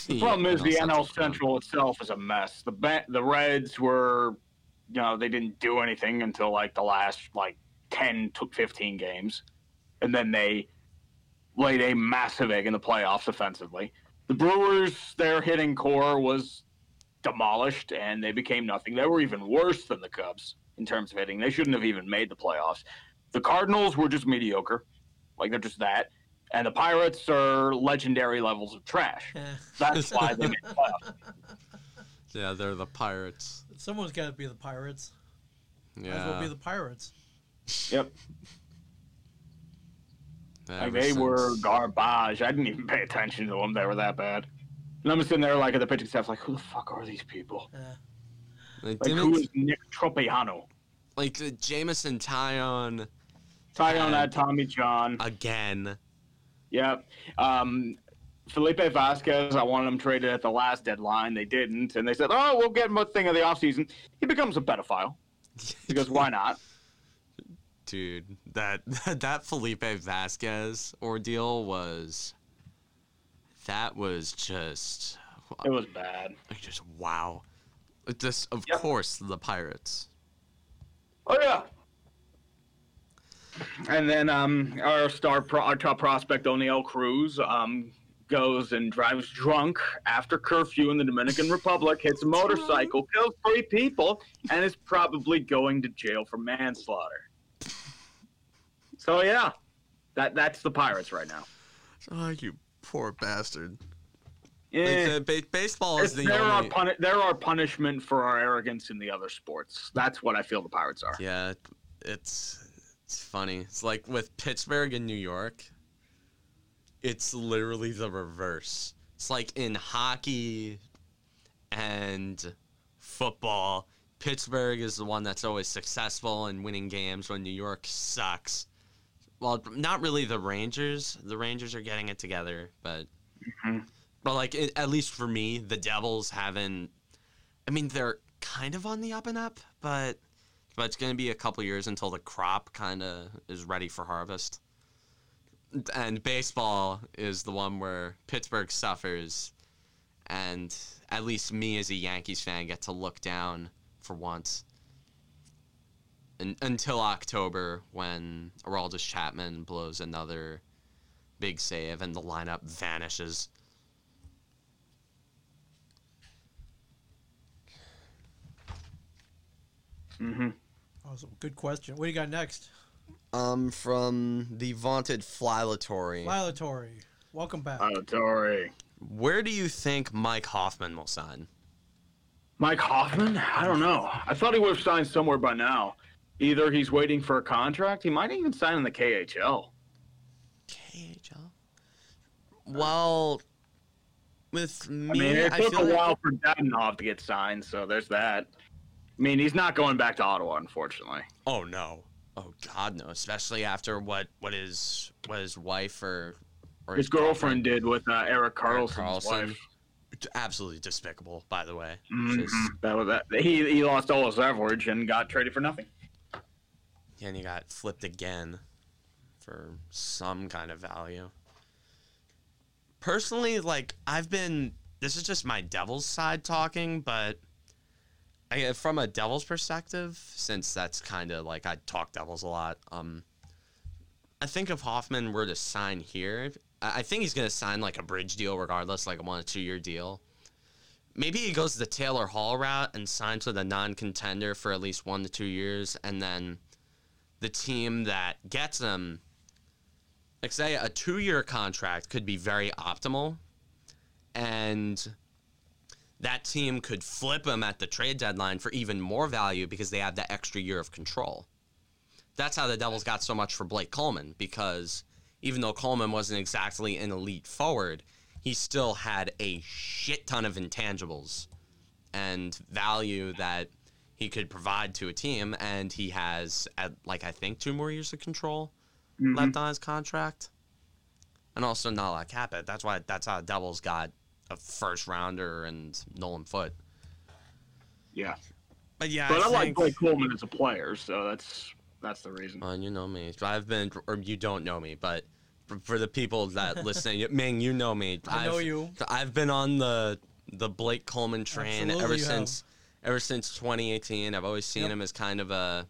The problem is the NL Central itself is a mess. The Reds were, they didn't do anything until like the last 10 to 15 games, and then they laid a massive egg in the playoffs offensively. The Brewers, their hitting core was demolished, and they became nothing. They were even worse than the Cubs in terms of hitting. They shouldn't have even made the playoffs. The Cardinals were just mediocre. They're just that. And the Pirates are legendary levels of trash. That's why they made the playoffs. Yeah, they're the Pirates. Someone's got to be the Pirates. Yeah. Might as well be the Pirates. Yep. They were garbage. I didn't even pay attention to them. They were that bad. And I'm sitting there at the pitching staff who the fuck are these people? Who is Nick Tropiano? Jameson Taillon. Taillon had Tommy John. Again. Yep. Felipe Vasquez, I wanted him traded at the last deadline. They didn't. And they said, we'll get him a thing of the offseason. He becomes a pedophile. Because why not? Dude, that Felipe Vasquez ordeal was just... It was bad. Just wow. Of course, the Pirates. Oh, yeah. And then our top prospect, O'Neal Cruz, goes and drives drunk after curfew in the Dominican Republic, hits a motorcycle, kills 3 people, and is probably going to jail for manslaughter. So, yeah, that's the Pirates right now. Oh, you poor bastard. Yeah. Baseball is the only... There are punishment for our arrogance in the other sports. That's what I feel the Pirates are. Yeah, it's funny. It's like with Pittsburgh and New York, it's literally the reverse. It's like in hockey and football, Pittsburgh is the one that's always successful and winning games when New York sucks. Well, not really the Rangers. The Rangers are getting it together, but at least for me, the Devils haven't. I mean, they're kind of on the up and up, but it's going to be a couple years until the crop kind of is ready for harvest. And baseball is the one where Pittsburgh suffers, and at least me as a Yankees fan get to look down for once. Until October, when Aroldis Chapman blows another big save and the lineup vanishes. Awesome. Good question. What do you got next? From the vaunted Flylatory. Flylatory. Welcome back. Flylatory. Where do you think Mike Hoffman will sign? Mike Hoffman? I don't know. I thought he would have signed somewhere by now. Either he's waiting for a contract. He might even sign in the KHL. KHL? Well, with me, it took a while for Dadonov to get signed, so there's that. I mean, he's not going back to Ottawa, unfortunately. Oh, no. Oh, God, no. Especially after what his wife or his girlfriend did with Erik Karlsson's wife. Absolutely despicable, by the way. That was that. He lost all his leverage and got traded for nothing. And he got flipped again for some kind of value. Personally, this is just my Devils side talking, but from a Devils perspective, since that's kind of I talk Devils a lot, I think if Hoffman were to sign here, I think he's going to sign like a bridge deal regardless, like a 1 or 2 year deal. Maybe he goes the Taylor Hall route and signs with a non-contender for at least 1 to 2 years, and then the team that gets him, like say a 2-year contract could be very optimal, and that team could flip him at the trade deadline for even more value because they have that extra year of control. That's how the Devils got so much for Blake Coleman, because even though Coleman wasn't exactly an elite forward, he still had a shit ton of intangibles and value that he could provide to a team, and he has, I think 2 more years of control left on his contract. And also not a lot of cap it. That's how the Devils got a first rounder and Nolan Foote. Yeah. But yeah, I like Blake Coleman as a player, so that's the reason. You know me. Or you don't know me, but for the people that listening, Ming, you know me. I know you. I've been on the Blake Coleman train Absolutely ever since 2018. I've always seen him as kind of a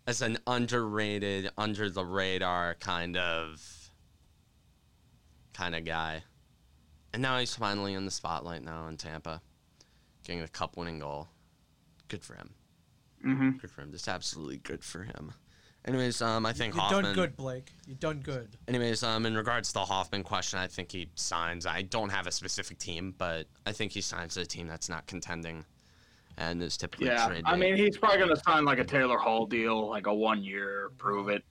as an underrated, under the radar kind of guy. And now he's finally in the spotlight now in Tampa, getting a cup-winning goal. Good for him. Mm-hmm. Good for him. Just absolutely good for him. Anyways, I think You've Hoffman... done good, Blake. You've done good. Anyways, in regards to the Hoffman question, I think he signs. I don't have a specific team, but I think he signs to a team that's not contending and is typically trade. I mean, he's probably going to sign like a Taylor Hall deal, like a 1 year, prove it.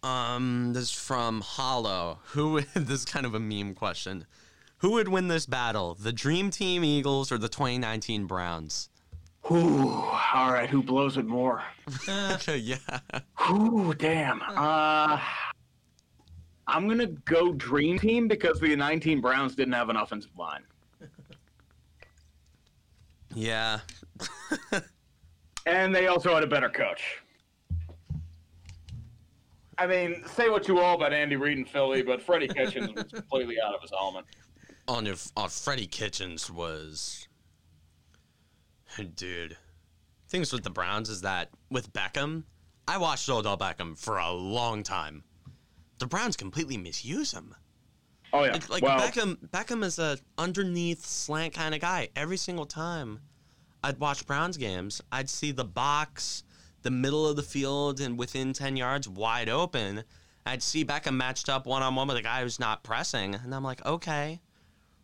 This is from Hollow. This is kind of a meme question. Who would win this battle, the Dream Team Eagles or the 2019 Browns? Ooh, all right. Who blows it more? Yeah. Ooh, damn. I'm going to go Dream Team because the 19 Browns didn't have an offensive line. Yeah. And they also had a better coach. I mean, say what you will about Andy Reid and Philly, but Freddie Kitchens was completely out of his element. Freddie Kitchens was... Dude. Things with the Browns is that with Beckham, I watched Odell Beckham for a long time. The Browns completely misuse him. Oh, yeah. Beckham is a underneath slant kind of guy. Every single time I'd watch Browns games, I'd see the box, the middle of the field, and within 10 yards wide open. I'd see Beckham matched up one-on-one with a guy who's not pressing. And I'm like, okay,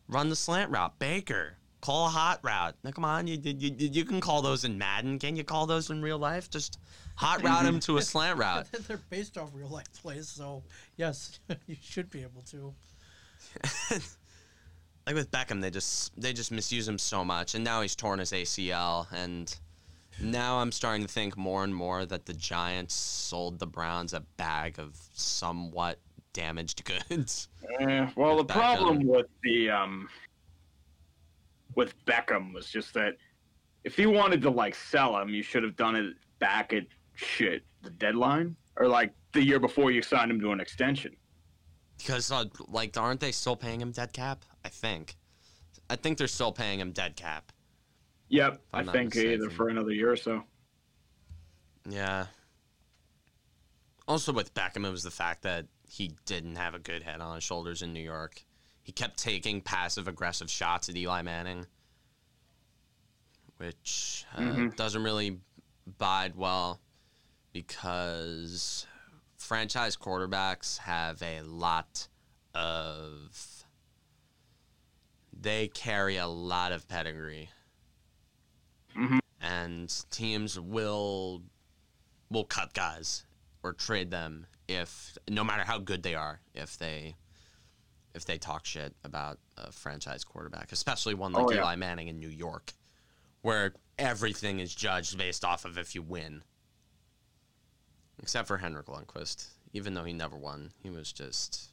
run the slant route. Baker, call a hot route. Now, come on, you can call those in Madden. Can you call those in real life? Just hot route him to a slant route. They're based off real life plays, so yes, you should be able to. Like with Beckham, they just misuse him so much, and now he's torn his ACL, and now I'm starting to think more and more that the Giants sold the Browns a bag of somewhat damaged goods. Well, the problem with with Beckham was just that if you wanted to like sell him, you should have done it back at the deadline or like the year before you signed him to an extension. Because aren't they still paying him dead cap? I think they're still paying him dead cap. Yep, I think either for another year or so. Yeah. Also with Beckham, it was the fact that he didn't have a good head on his shoulders in New York. He kept taking passive-aggressive shots at Eli Manning, which doesn't really bode well because franchise quarterbacks have a lot of... They carry a lot of pedigree. Mm-hmm. And teams will cut guys or trade them if no matter how good they are, if they talk shit about a franchise quarterback, especially one like Eli Manning in New York, where everything is judged based off of if you win. Except for Henrik Lundqvist, even though he never won, he was just.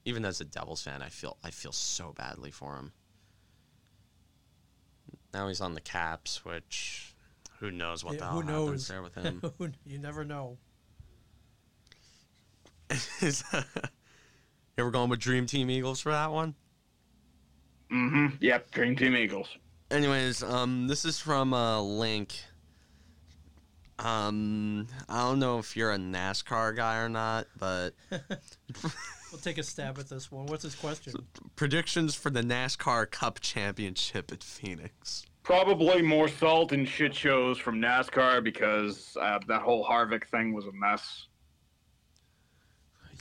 Even as a Devils fan, I feel so badly for him. Now he's on the Caps, which who knows what the hell happens there with him. You never know. Yeah, we're going with Dream Team Eagles for that one? Yep, Dream Team Eagles. Anyways, this is from Link. I don't know if you're a NASCAR guy or not, but We'll take a stab at this one. What's his question? predictions for the NASCAR Cup Championship at Phoenix. Probably more salt and shit shows from NASCAR because that whole Harvick thing was a mess.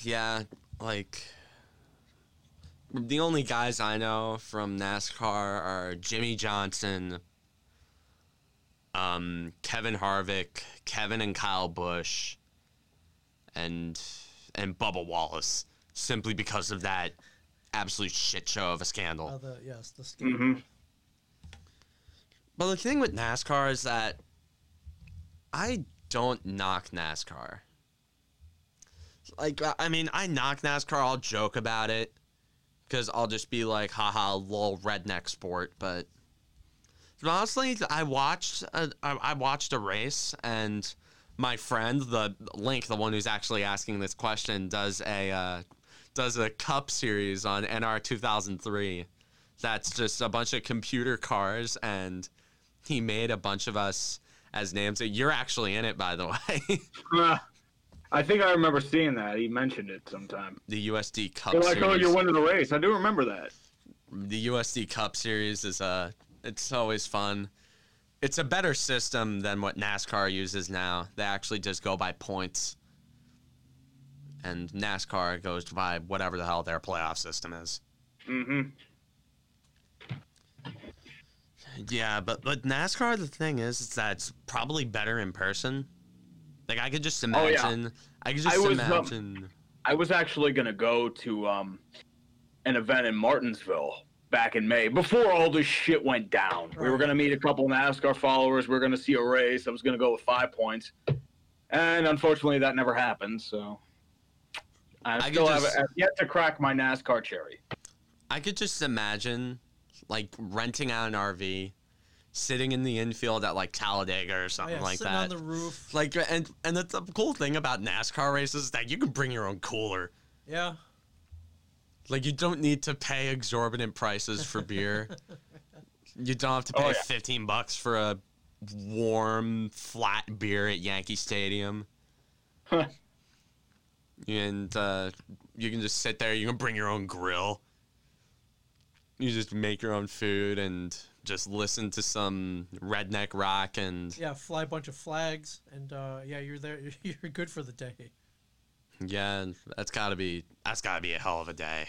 Yeah, like the only guys I know from NASCAR are Jimmy Johnson, Kevin Harvick, Kevin and Kyle Busch, and Bubba Wallace, simply because of that absolute shit show of a scandal. The scandal. But the thing with NASCAR is that I don't knock NASCAR. Like, I mean, I knock NASCAR, I'll joke about it, because I'll just be like, haha, lol, redneck sport, but honestly, I watched a race, and my friend, the Link, the one who's actually asking this question, does a Cup series on NR 2003. That's just a bunch of computer cars, and he made a bunch of us as names. You're actually in it, by the way. I think I remember seeing that. He mentioned it sometime. The USD Cup They're like, series. oh, you're winning the race. I do remember that. The USD Cup series is it's always fun. It's a better system than what NASCAR uses now. They actually just go by points. And NASCAR goes by whatever the hell their playoff system is. Yeah, but NASCAR, the thing is that it's probably better in person. Like, I could just imagine. I was actually going to go to an event in Martinsville back in May before all this shit went down. Right. We were going to meet a couple NASCAR followers. We were going to see a race. I was going to go with 5 points. And unfortunately, that never happened. So I still have yet to crack my NASCAR cherry. I could just imagine, like, renting out an RV, sitting in the infield at, like, Talladega or something like sitting that. on the roof. Like, and the cool thing about NASCAR races is that you can bring your own cooler. Yeah. Like, you don't need to pay exorbitant prices for beer. You don't have to pay $15 for a warm, flat beer at Yankee Stadium. And you can just sit there. You can bring your own grill. You just make your own food and just listen to some redneck rock and fly a bunch of flags and you're there. You're good for the day. Yeah, that's gotta be a hell of a day.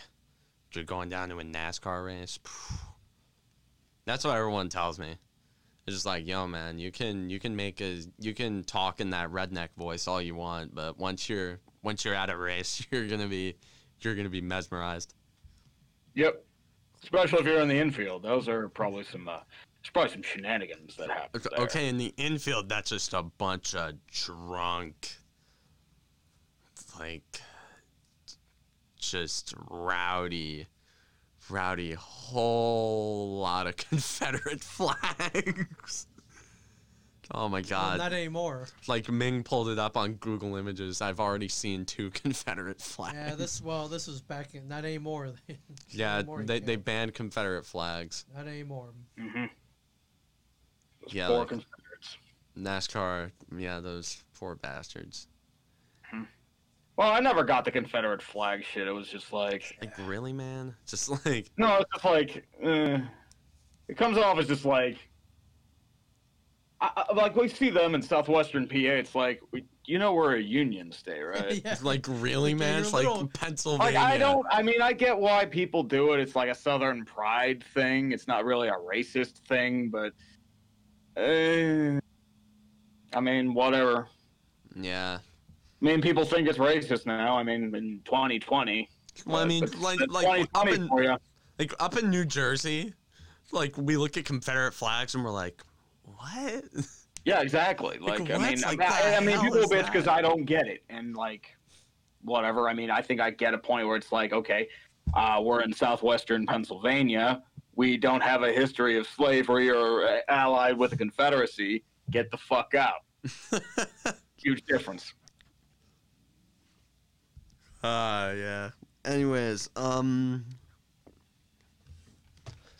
Just going down to a NASCAR race. That's what everyone tells me. It's just like, yo, man, you can talk in that redneck voice all you want, but once you're at a race, you're gonna be mesmerized. Yep. Especially if you're in the infield. Those are probably some shenanigans that happen there. Okay, in the infield, that's just a bunch of drunk, like, just rowdy, whole lot of Confederate flags. Oh my God. Not anymore. Like, Ming pulled it up on Google Images. I've already seen 2 Confederate flags. Yeah, this was back in, not anymore. Yeah, they banned Confederate flags. Not anymore. Mm-hmm. Yeah, poor like, Confederates. NASCAR, yeah, those poor bastards. Mm-hmm. Well, I never got the Confederate flag shit. It was just like... Like, really, man? Just like... No, it's just like... it comes off as just like... like, we see them in southwestern PA. It's like, we're a union state, right? It's like, really, man? It's like Pennsylvania. Like, I get why people do it. It's like a southern pride thing. It's not really a racist thing, but... I mean, whatever. Yeah. I mean, people think it's racist now. I mean, in 2020. Well, I mean, like up in New Jersey, like, we look at Confederate flags and we're like, what? Yeah, exactly. Like what? I mean, like, people bitch because I don't get it, and like, whatever. I mean, I think I get a point where it's like, okay, we're in southwestern Pennsylvania. We don't have a history of slavery or allied with the Confederacy. Get the fuck out. Huge difference. Yeah. Anyways,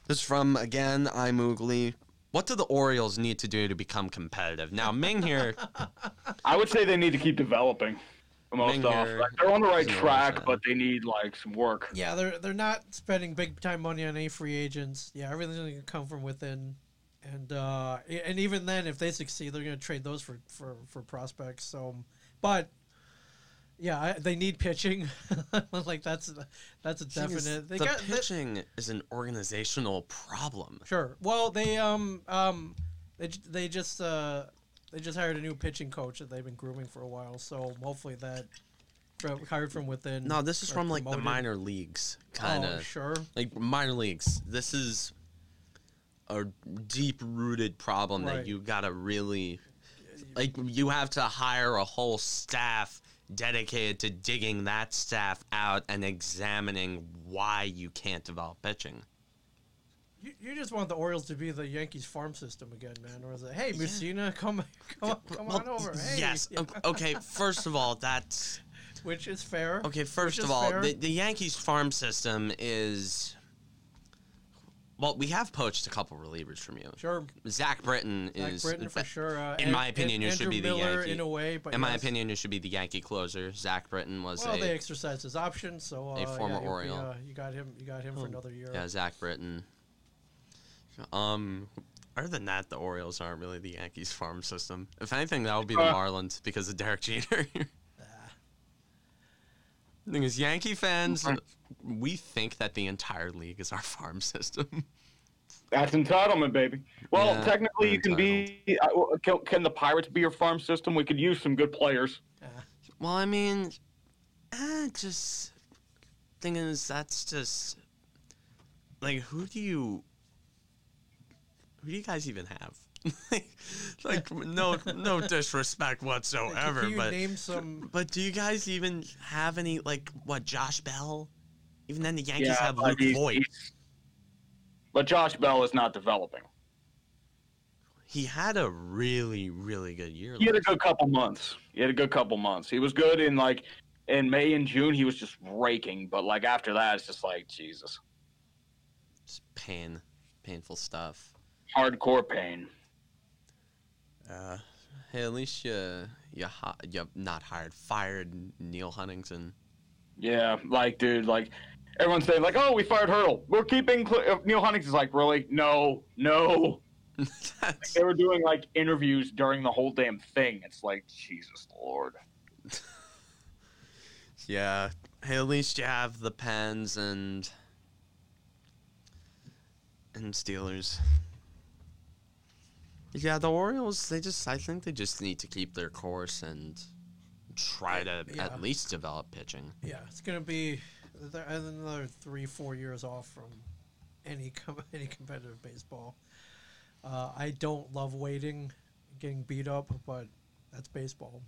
This is from, again, I'm Woolley. What do the Orioles need to do to become competitive? Now, Ming here. I would say they need to keep developing. Most off. Like, they're on the right track, but they need like some work. Yeah, they're not spending big time money on any free agents. Yeah, everything's going to come from within, and even then, if they succeed, they're going to trade those for prospects. So, but yeah, they need pitching. Like that's a definite. Pitching is an organizational problem. Sure. Well, they just hired a new pitching coach that they've been grooming for a while. So hopefully that hired from within. No, this is from like the minor leagues, kind of. Oh, sure. Like minor leagues. This is a deep-rooted problem that you gotta really, like, you have to hire a whole staff dedicated to digging that staff out and examining why you can't develop pitching. You just want the Orioles to be the Yankees farm system again, man. Or is it, hey, Mussina, come on over. Hey. Yes. Okay, first of all, that's... Which is fair. Okay, first of all, the Yankees farm system is... Well, we have poached a couple relievers from you. Sure. Zach Britton is... Zach Britton, for sure. In my opinion, you should be the Yankee... in a way, but in my opinion, you should be the Yankee closer. Zach Britton was they exercised his option, so... a former Oriole. You got him for another year. Yeah, Zach Britton. Other than that, the Orioles aren't really the Yankees farm system. If anything, that would be the Marlins because of Derek Jeter. The thing is, Yankee fans, we think that the entire league is our farm system. That's entitlement, baby. Well, technically, you can be. Can the Pirates be your farm system? We could use some good players. Well, I mean, just thing is, that's just like who do you guys even have? like no disrespect whatsoever, Can you name some? But do you guys even have any, like, what, Josh Bell? Even then, the Yankees have Luke Voigt. But Josh Bell is not developing. He had a really, really good year. He had a good couple months. He was good in May and June. He was just raking, but like after that, it's just like Jesus. It's painful stuff. Hardcore pain. Hey, at least you not fired Neil Huntington. Yeah, dude, everyone's saying oh, we fired Hurdle. We're keeping Neil Huntington's like, really? No. They were doing interviews during the whole damn thing. It's like, Jesus Lord. Yeah. Hey, at least you have the Pens and Steelers. Yeah, the Orioles, I think they just need to keep their course and try to at least develop pitching. Yeah, it's going to be another 3-4 years off from any competitive baseball. I don't love waiting, getting beat up, but that's baseball.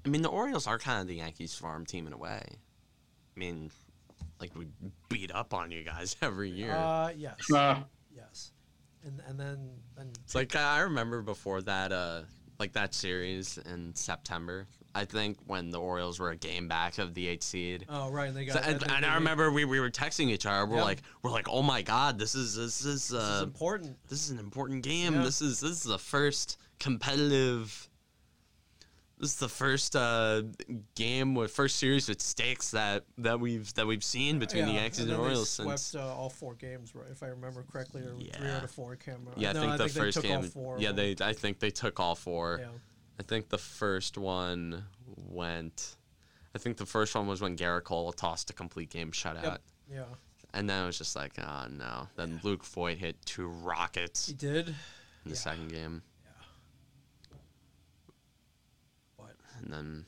I mean, the Orioles are kind of the Yankees farm team in a way. I mean, we beat up on you guys every year. Yes. Yes. And then it's I remember before that that series in September, I think, when the Orioles were a game back of the 8th seed. Oh right, they got. So, and I remember we were texting each other. We're like, oh my God, this is important. This is an important game. Yeah. This is the first competitive. This is the first first series with stakes that we've seen between the Yankees and the Orioles since. Swept all 4 games, right? If I remember correctly, or 3 out of 4 came. Yeah, I think the first game. I think they took all 4. Yeah. I think the first one went. I think the first one was when Garrett Cole tossed a complete game shutout. Yep. Yeah. And then it was just like, oh no. Then Luke Voigt hit 2 rockets. He did. In the second game. And then,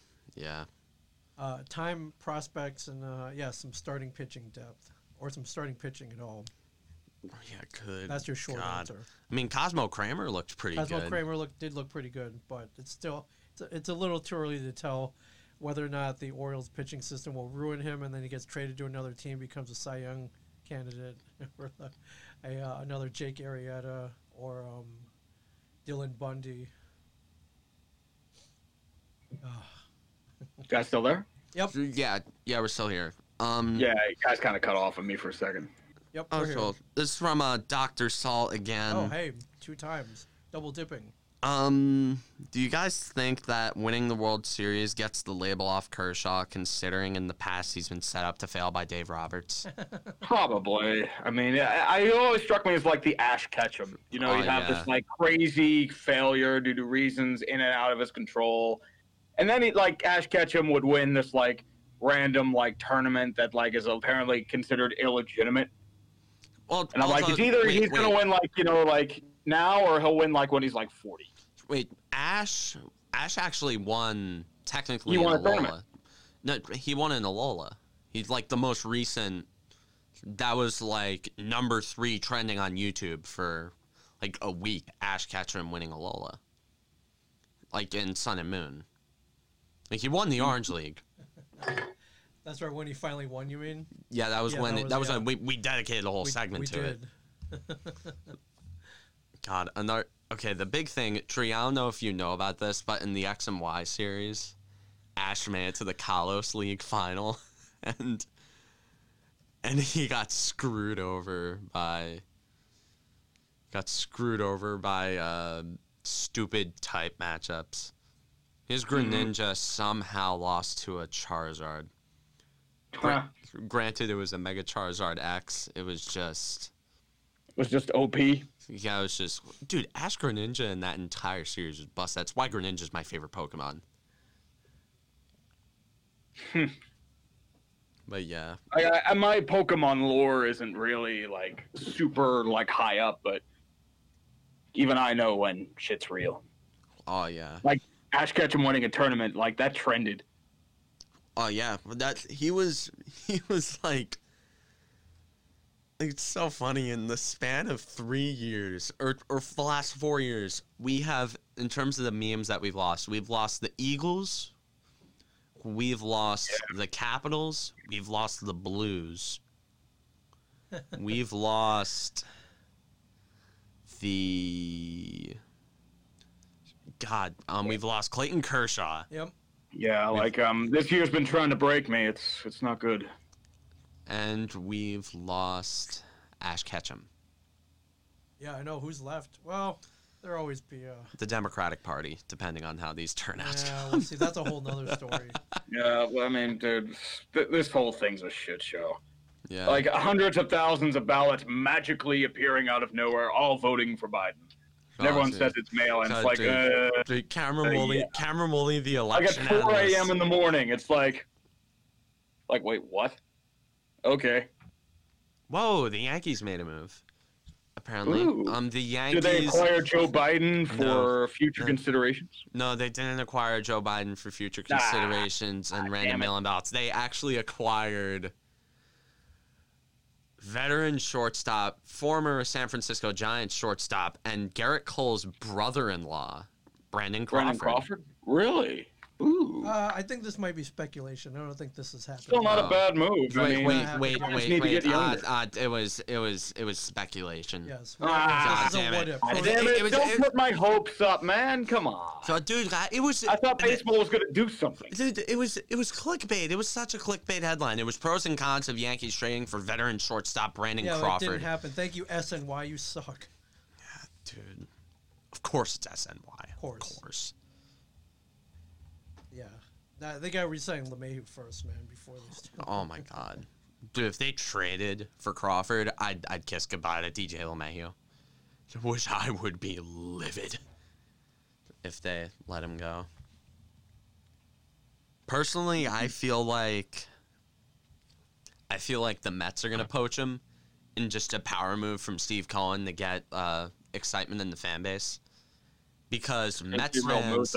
time, prospects, and some starting pitching depth, or some starting pitching at all. Yeah, good. That's your short answer. I mean, Cosmo Kramer looked pretty good. Cosmo Kramer did look pretty good, but it's a little too early to tell whether or not the Orioles pitching system will ruin him, and then he gets traded to another team, becomes a Cy Young candidate, or another Jake Arrieta, or Dylan Bundy. Guys still there? Yep. Yeah, we're still here. Yeah, you guys kind of cut off on me for a second. Yep. Oh, We're here. cool. This is from Dr. Salt again. Oh, hey, 2 times, double dipping. Do you guys think that winning the World Series gets the label off Kershaw, considering in the past he's been set up to fail by Dave Roberts? Probably. I mean, I always struck me as like the Ash Ketchum. You know, Oh, he'd have yeah. this like crazy failure due to reasons in and out of his control, and then he like Ash Ketchum would win this like random like tournament that like is apparently considered illegitimate. Well, And I'm also, like, it's either wait, he's gonna win like like now, or he'll win like when he's like 40. Wait, Ash actually won technically He won in a tournament. Alola. No, he won in Alola. He's like the most recent. That was like number 3 trending on YouTube for like a week. Ash Ketchum winning Alola. Like in Sun and Moon. Like he won the Orange League. That's right, when he finally won, you mean? Yeah, that was Yeah, when that was- when we dedicated a whole segment to it. God, okay, the big thing, Tree, I don't know if you know about this, but in the X and Y series, Ash made it to the Kalos League final, and he got screwed over by stupid type matchups. His Greninja somehow lost to a Charizard. Granted, it was a Mega Charizard X. It was just OP. Yeah, it was just, dude, Ash Greninja in that entire series was bust. That's why Greninja's my favorite Pokemon. But yeah. My Pokemon lore isn't really like super like high up, but even I know when shit's real. Oh yeah. Like Ash Ketchum winning a tournament, like that trended. Oh yeah. That he was like. It's so funny. In the span of 3 years, or the last 4 years, we have, in terms of the memes that we've lost the Eagles, we've lost the Capitals, we've lost the Blues, we've lost we've lost Clayton Kershaw. Yep. Yeah, like this year's been trying to break me. It's not good. And we've lost Ash Ketchum. Yeah, I know who's left. Well, there'll always be The Democratic Party, depending on how these turn out. Yeah, we'll see. That's a whole nother story. Yeah, well, I mean, dude, this whole thing's a shit show. Yeah. Like hundreds of thousands of ballots magically appearing out of nowhere, all voting for Biden. And everyone dude. says it's mail, and God, it's like, dude, Cameron Woolley, the like at election 4 analyst. a.m. in the morning, it's like, wait, what? Okay. Whoa, the Yankees made a move. Apparently, Ooh. the Yankees. Did they acquire Joe Biden for future considerations? No, they didn't acquire Joe Biden for future considerations and random mail-in ballots. They actually acquired veteran shortstop, former San Francisco Giants shortstop, and Garrett Cole's brother-in-law, Brandon Crawford. Really? Ooh. I think this might be speculation. I don't think this is happening. Still not a bad move. Wait. need to get younger. It was speculation. Yes. God This is a damn what it. if. Damn it, don't put my hopes up, man. Come on. So, dude, it was. I thought baseball was going to do something. Dude, it was clickbait. It was such a clickbait headline. It was pros and cons of Yankees trading for veteran shortstop Brandon Yeah, Crawford. it didn't happen. Thank you, SNY. You suck. Dude, of course it's SNY. Of course. Of course. Yeah. They got to resign LeMahieu first, man, before these two. Oh my god, dude! If they traded for Crawford, I'd kiss goodbye to DJ LeMahieu. Wish I would be livid if they let him go. Personally, I feel like the Mets are gonna poach him in just a power move from Steve Cohen to get excitement in the fan base, because Mets fans.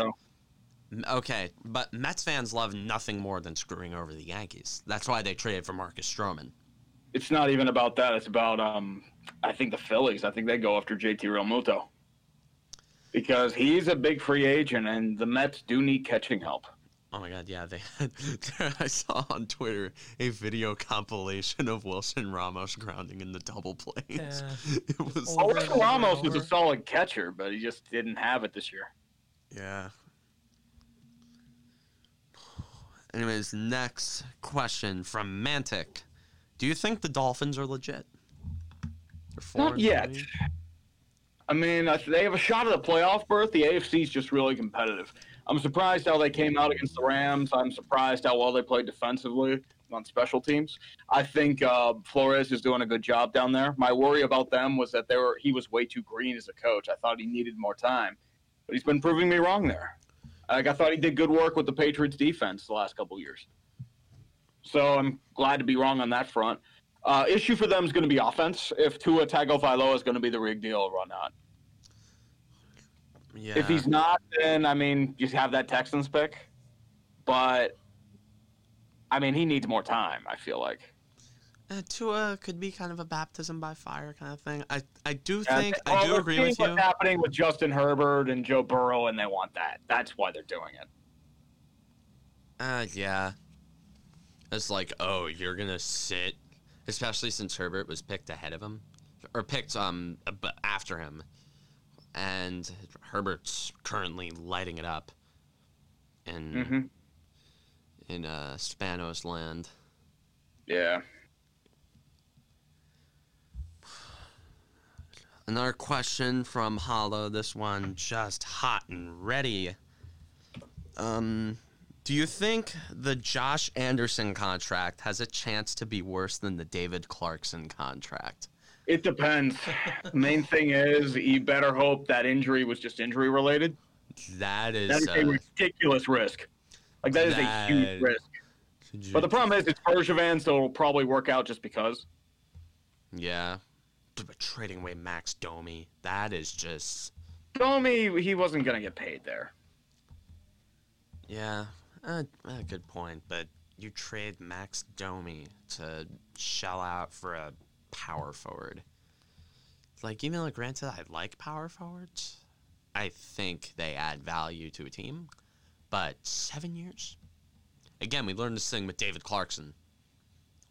Okay, but Mets fans love nothing more than screwing over the Yankees. That's why they traded for Marcus Stroman. It's not even about that. It's about, I think the Phillies. I think they go after JT Realmuto. Because he's a big free agent, and the Mets do need catching help. Oh my god, yeah. I saw on Twitter a video compilation of Wilson Ramos grounding in the double plays. Yeah. It was. Wilson Ramos was a solid catcher, but he just didn't have it this year. Yeah. Anyways, next question from Mantic. Do you think the Dolphins are legit? Not yet. I mean, they have a shot at a playoff berth. The AFC is just really competitive. I'm surprised how they came out against the Rams. I'm surprised how well they played defensively on special teams. I think Flores is doing a good job down there. My worry about them was that he was way too green as a coach. I thought he needed more time, but he's been proving me wrong there. I thought he did good work with the Patriots defense the last couple of years. So I'm glad to be wrong on that front. Issue for them is going to be offense. If Tua Tagovailoa is going to be the big deal or not. Yeah. If he's not, then, I mean, you have that Texans pick. But, I mean, he needs more time, I feel like. Tua could be kind of a baptism by fire kind of thing. I do agree with you. What's happening with Justin Herbert and Joe Burrow, and they want that. That's why they're doing it. Yeah. It's like, oh, you're going to sit, especially since Herbert was picked ahead of him, or picked after him. And Herbert's currently lighting it up in Spanos land. Yeah. Another question from Hollow. This one just hot and ready. Do you think the Josh Anderson contract has a chance to be worse than the David Clarkson contract? It depends. Main thing is, you better hope that injury was just injury related. That is a ridiculous risk. Like, that is a huge risk. But the problem is, it's Bergevin, so it'll probably work out just because. Yeah. But trading away Max Domi, that is just... Domi, he wasn't going to get paid there. Yeah, good point. But you trade Max Domi to shell out for a power forward. Like, even though, granted, I like power forwards, I think they add value to a team. But 7 years? Again, we learned this thing with David Clarkson.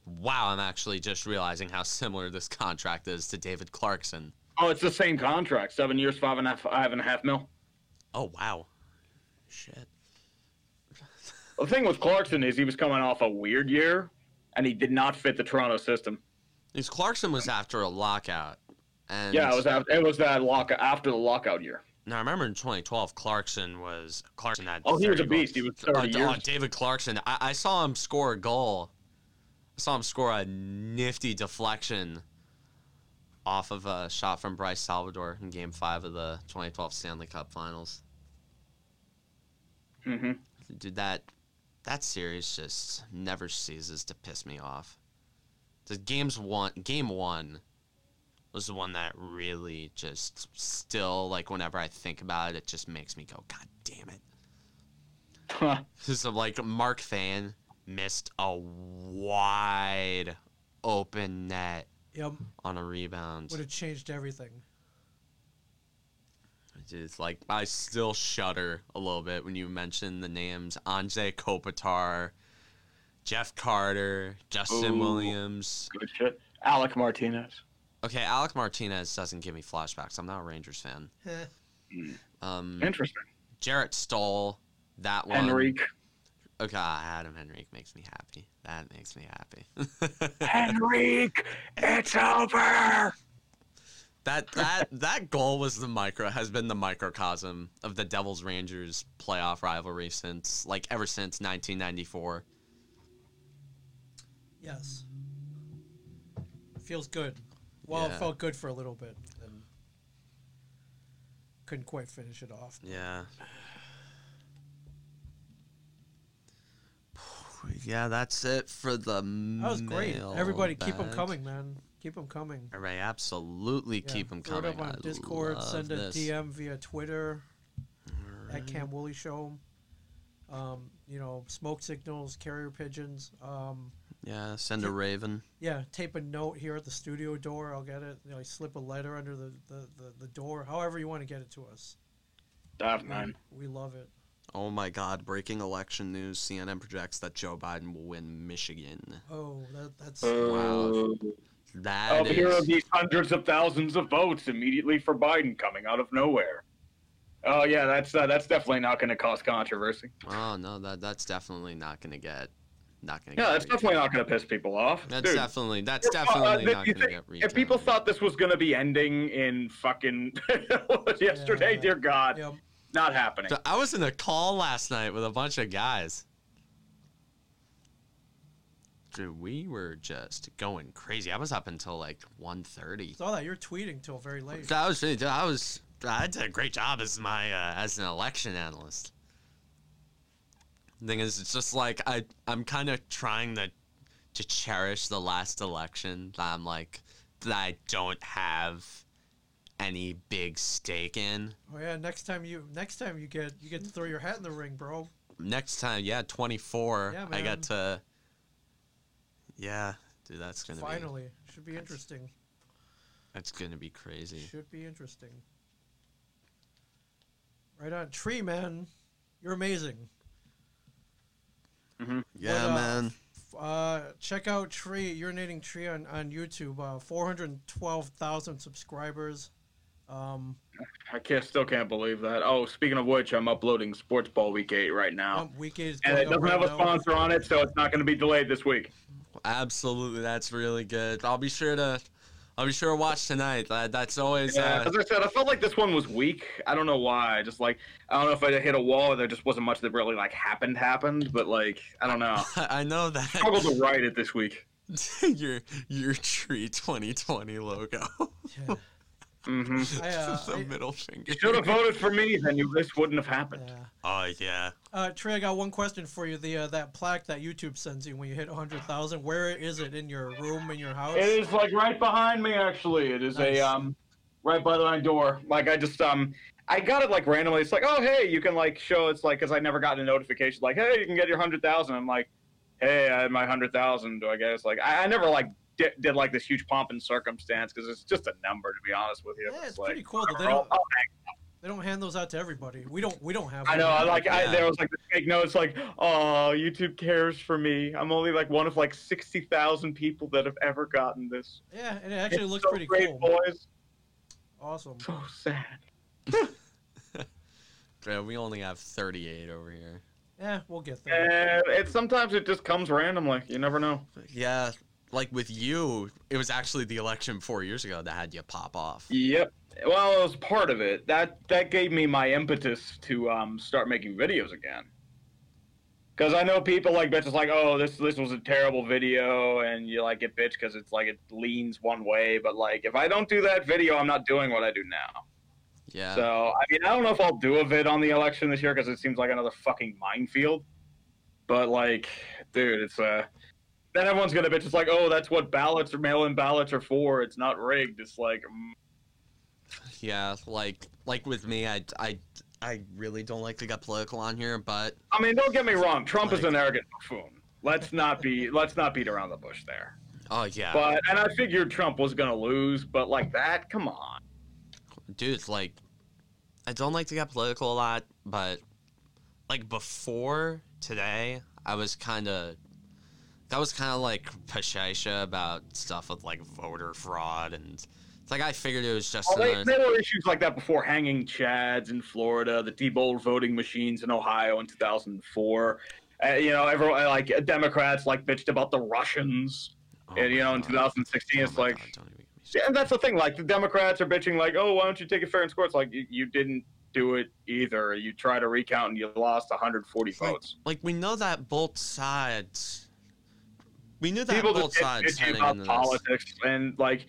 Wow, I'm actually just realizing how similar this contract is to David Clarkson. Oh, it's the same contract. 7 years, $5.5 mil. Oh, wow. Shit. The thing with Clarkson is he was coming off a weird year, and he did not fit the Toronto system. Because Clarkson was after a lockout. And yeah, it was that after the lockout year. Now, I remember in 2012, Clarkson had... Oh, he was a beast. He was 30 years. David Clarkson. I saw him score a goal. I saw him score a nifty deflection off of a shot from Bryce Salvador in Game 5 of the 2012 Stanley Cup Finals. Mm-hmm. Dude, that series just never ceases to piss me off. Game 1 was the one that really just still, like, whenever I think about it, it just makes me go, God damn it. Huh. So, like, Mark Thain missed a wide open net on a rebound. Would have changed everything. It's like, I still shudder a little bit when you mention the names Anze Kopitar, Jeff Carter, Justin Williams. Good shit. Alec Martinez. Okay, Alec Martinez doesn't give me flashbacks. I'm not a Rangers fan. Interesting. Jarrett Stoll, that one. Henrique. Okay, Adam Henrique makes me happy. That makes me happy. Henrique, it's over. That goal has been the microcosm of the Devils Rangers playoff rivalry ever since 1994. Yes. Feels good. Well, Yeah. It felt good for a little bit, and couldn't quite finish it off. Yeah. Yeah, that's it for the That was great. mail Everybody, keep them bag. coming, man. Keep them coming. Everybody, absolutely keep them throw coming. it up on I Discord. love Send a this. DM via Twitter Alright. at Cam Woolley Show. Smoke signals, carrier pigeons. Yeah, send a raven. Yeah, tape a note here at the studio door. I'll get it. Slip a letter under the door. However you want to get it to us. Man. We love it. Oh my God! Breaking election news: CNN projects that Joe Biden will win Michigan. Oh, that's Wow. That Here are is. these hundreds of thousands of votes immediately for Biden coming out of nowhere. Oh yeah, that's definitely not going to cause controversy. Oh no, that's definitely not going to get not gonna. Yeah, get that's definitely not going to piss people off. That's Dude, definitely not gonna get retweeted. if people thought this was going to be ending in fucking yesterday, dear God, Yep. not happening. So I was in a call last night with a bunch of guys. Dude, we were just going crazy. I was up until like 1:30. Saw that you're tweeting till very late. I did a great job as as an election analyst. The thing is, it's just like I'm kind of trying to cherish the last election that that I don't have any big stake in. Oh yeah, next time you get to throw your hat in the ring, bro. Next time, 24. Yeah, I man. got to. Yeah, dude, that's gonna Finally, should be interesting. That's gonna be crazy. Should be interesting. Right on, Tree man, you're amazing. Mm-hmm. Yeah, man. Check out Tree, Urinating Tree on YouTube. 412,000 subscribers. Still can't believe that. Oh, speaking of which, I'm uploading Sports Ball Week 8 right now. Week 8 is and going it doesn't up have right a now. sponsor on it, so it's not going to be delayed this week. Absolutely, that's really good. I'll be sure to watch tonight. That's always. Yeah, as I said, I felt like this one was weak. I don't know why. Just like I don't know if I hit a wall or there just wasn't much that really like happened. But like I don't know. I know that. I struggled to write it this week. your Tree 2020 logo. Yeah. Mm-hmm. The middle finger. You should have voted for me, then this wouldn't have happened. Yeah. Oh yeah. Trey, I got one question for you. That plaque that YouTube sends you when you hit 100,000, where is it in your room, in your house? It is like right behind me. Actually, it is Nice. right by my door. Like I just I got it like randomly. It's like, oh hey, you can like show. It's like because I never got a notification like, hey, you can get your 100,000. I'm like, hey, I had my 100,000. Do I guess like I never like did like this huge pomp and circumstance because it's just a number to be honest with you. Yeah, it's like, pretty cool. Though. They don't hand those out to everybody. We don't have. I know. Yeah. There was like this fake note. It's like, oh, YouTube cares for me. I'm only like one of like 60,000 people that have ever gotten this. Yeah, and it actually It's looks so pretty great, cool. boys. Awesome. So sad. Yeah, we only have 38 over here. Yeah, we'll get there. And sometimes it just comes randomly. You never know. Yeah, like with you, it was actually the election 4 years ago that had you pop off. Yep. Well, it was part of it. That gave me my impetus to start making videos again. Because I know people like bitches like, oh, this was a terrible video, and you like get bitch because it's like it leans one way. But like, if I don't do that video, I'm not doing what I do now. Yeah. So I mean, I don't know if I'll do a vid on the election this year because it seems like another fucking minefield. But like, dude, it's then everyone's gonna bitch. It's like, oh, that's what ballots or mail-in ballots are for. It's not rigged. It's like. Yeah, like with me, I really don't like to get political on here, but I mean, don't get me wrong. Trump is an arrogant buffoon. Let's not beat around the bush there. oh yeah, And I figured Trump was gonna lose, but like that, come on. dude, it's like I don't like to get political a lot, but like before today, that was kind of like Pashaisha about stuff with like voter fraud, and it's like I figured it was just There were issues like that before, hanging chads in Florida, the Diebold voting machines in Ohio in 2004. Everyone like Democrats like bitched about the Russians. In 2016, it's like. God, don't even get me Yeah, and that's the thing. Like the Democrats are bitching, like, "Oh, why don't you take it fair and square?" It's like you didn't do it either. You try to recount and you lost 140 votes. Like we know that both sides. We knew that People both just sides bitching heading about into politics and like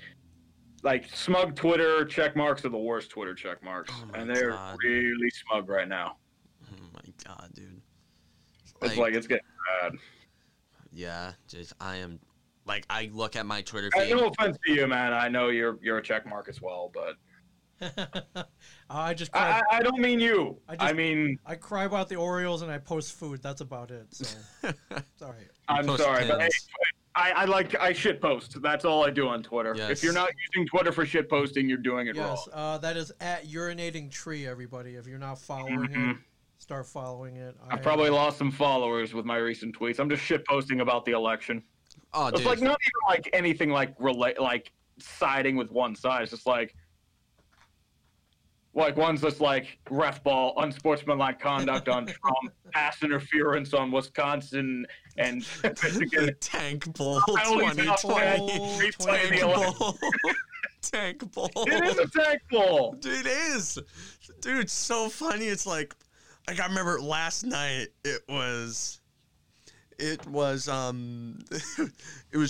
smug Twitter check marks are the worst Twitter check marks, Oh my and they're God. really smug right now. this. Oh my god, dude. It's like it's getting bad. Yeah, just I am. Like I look at my Twitter And feed. no offense to you, man. I know you're a check mark as well, but I just cry. I don't mean you. I mean I cry about the Orioles and I post food. That's about it. So it's all right. I'm post sorry, but pins. I shit post. That's all I do on Twitter. Yes. If you're not using Twitter for shit posting, you're doing it Yes, wrong. that is at Urinating Tree. Everybody, if you're not following it, start following it. I've probably lost some followers with my recent tweets. I'm just shit posting about the election. Oh, It's dude. like not even like anything like siding with one side. It's just like Like one's just like ref ball, unsportsmanlike conduct on Trump, pass interference on Wisconsin and Michigan. The Tank Bowl Penalties 2020. outside, Tank replaying the Bowl. Tank Bowl. It is a tank bowl. Dude, it is. Dude, it's so funny. It's like I remember last night it was it was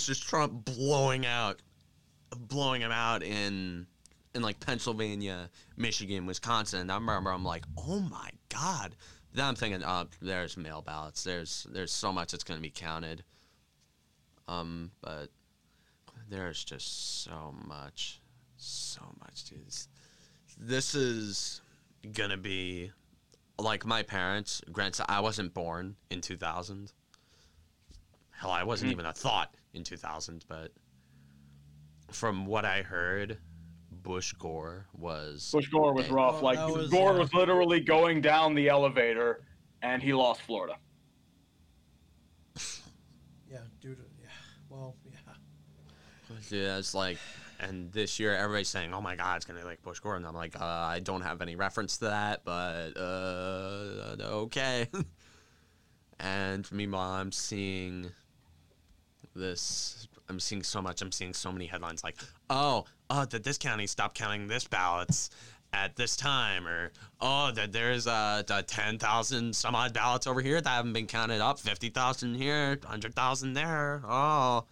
just Trump blowing him out in like Pennsylvania, Michigan, Wisconsin. And I remember I'm like, oh my God. Then I'm thinking, there's mail ballots. There's so much that's gonna be counted. But there's just so much, dude. This is gonna be like my parents. Granted, I wasn't born in 2000. Hell, I wasn't even a thought in 2000. But from what I heard, Bush Gore was rough. Like Gore was literally going down the elevator, and he lost Florida. Yeah, dude. Yeah. Well, yeah. Yeah, it's like, and this year everybody's saying, "Oh my God, it's gonna be like Bush Gore," and I'm like, I don't have any reference to that, but okay. And meanwhile, I'm seeing so much. I'm seeing so many headlines like, did this county stop counting this ballots at this time? Or, that there's 10,000 some odd ballots over here that haven't been counted up, 50,000 here, 100,000 there. Oh,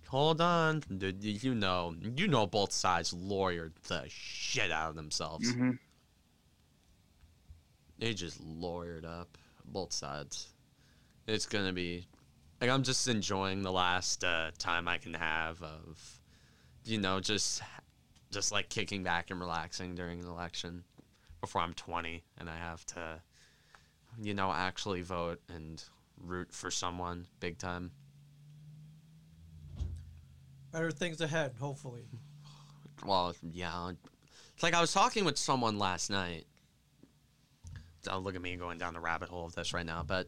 hold on. Dude, you know both sides lawyered the shit out of themselves. Mm-hmm. They just lawyered up both sides. It's going to be... Like, I'm just enjoying the last time I can have of, just like kicking back and relaxing during an election before I'm 20 and I have to, actually vote and root for someone big time. Better things ahead, hopefully. Well, yeah. It's like I was talking with someone last night. Don't look at me going down the rabbit hole of this right now, but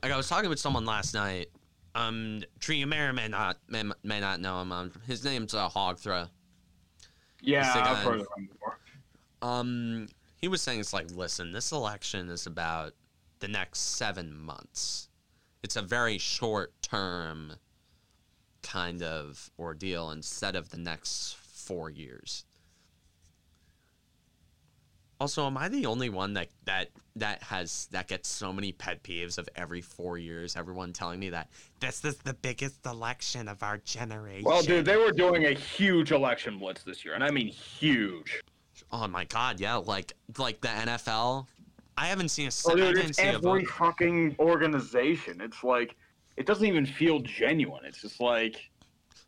like I was talking with someone last night. Tree, you may or may not know him. His name's Hogthra. Yeah, I've heard of him before. He was saying, it's like, listen, this election is about the next 7 months. It's a very short-term kind of ordeal instead of the next 4 years. Also, am I the only one that gets so many pet peeves of every 4 years? Everyone telling me that this is the biggest election of our generation. Well, dude, they were doing a huge election blitz this year, and I mean huge. Oh my God, yeah, like the NFL. I haven't seen a. Dude, it's every fucking organization. It's like it doesn't even feel genuine. It's just like,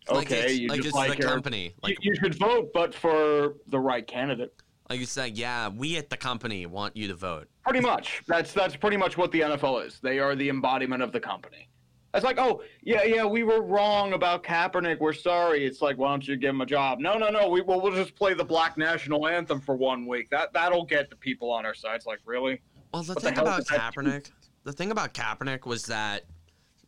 okay, it's the company. Like, you should vote, but for the right candidate. Like you said, yeah, we at the company want you to vote. Pretty much. That's pretty much what the NFL is. They are the embodiment of the company. It's like, oh, yeah, we were wrong about Kaepernick. We're sorry. It's like, why don't you give him a job? No. We'll just play the Black National Anthem for 1 week. That'll get the people on our side. It's like, really? Well, the thing about Kaepernick was that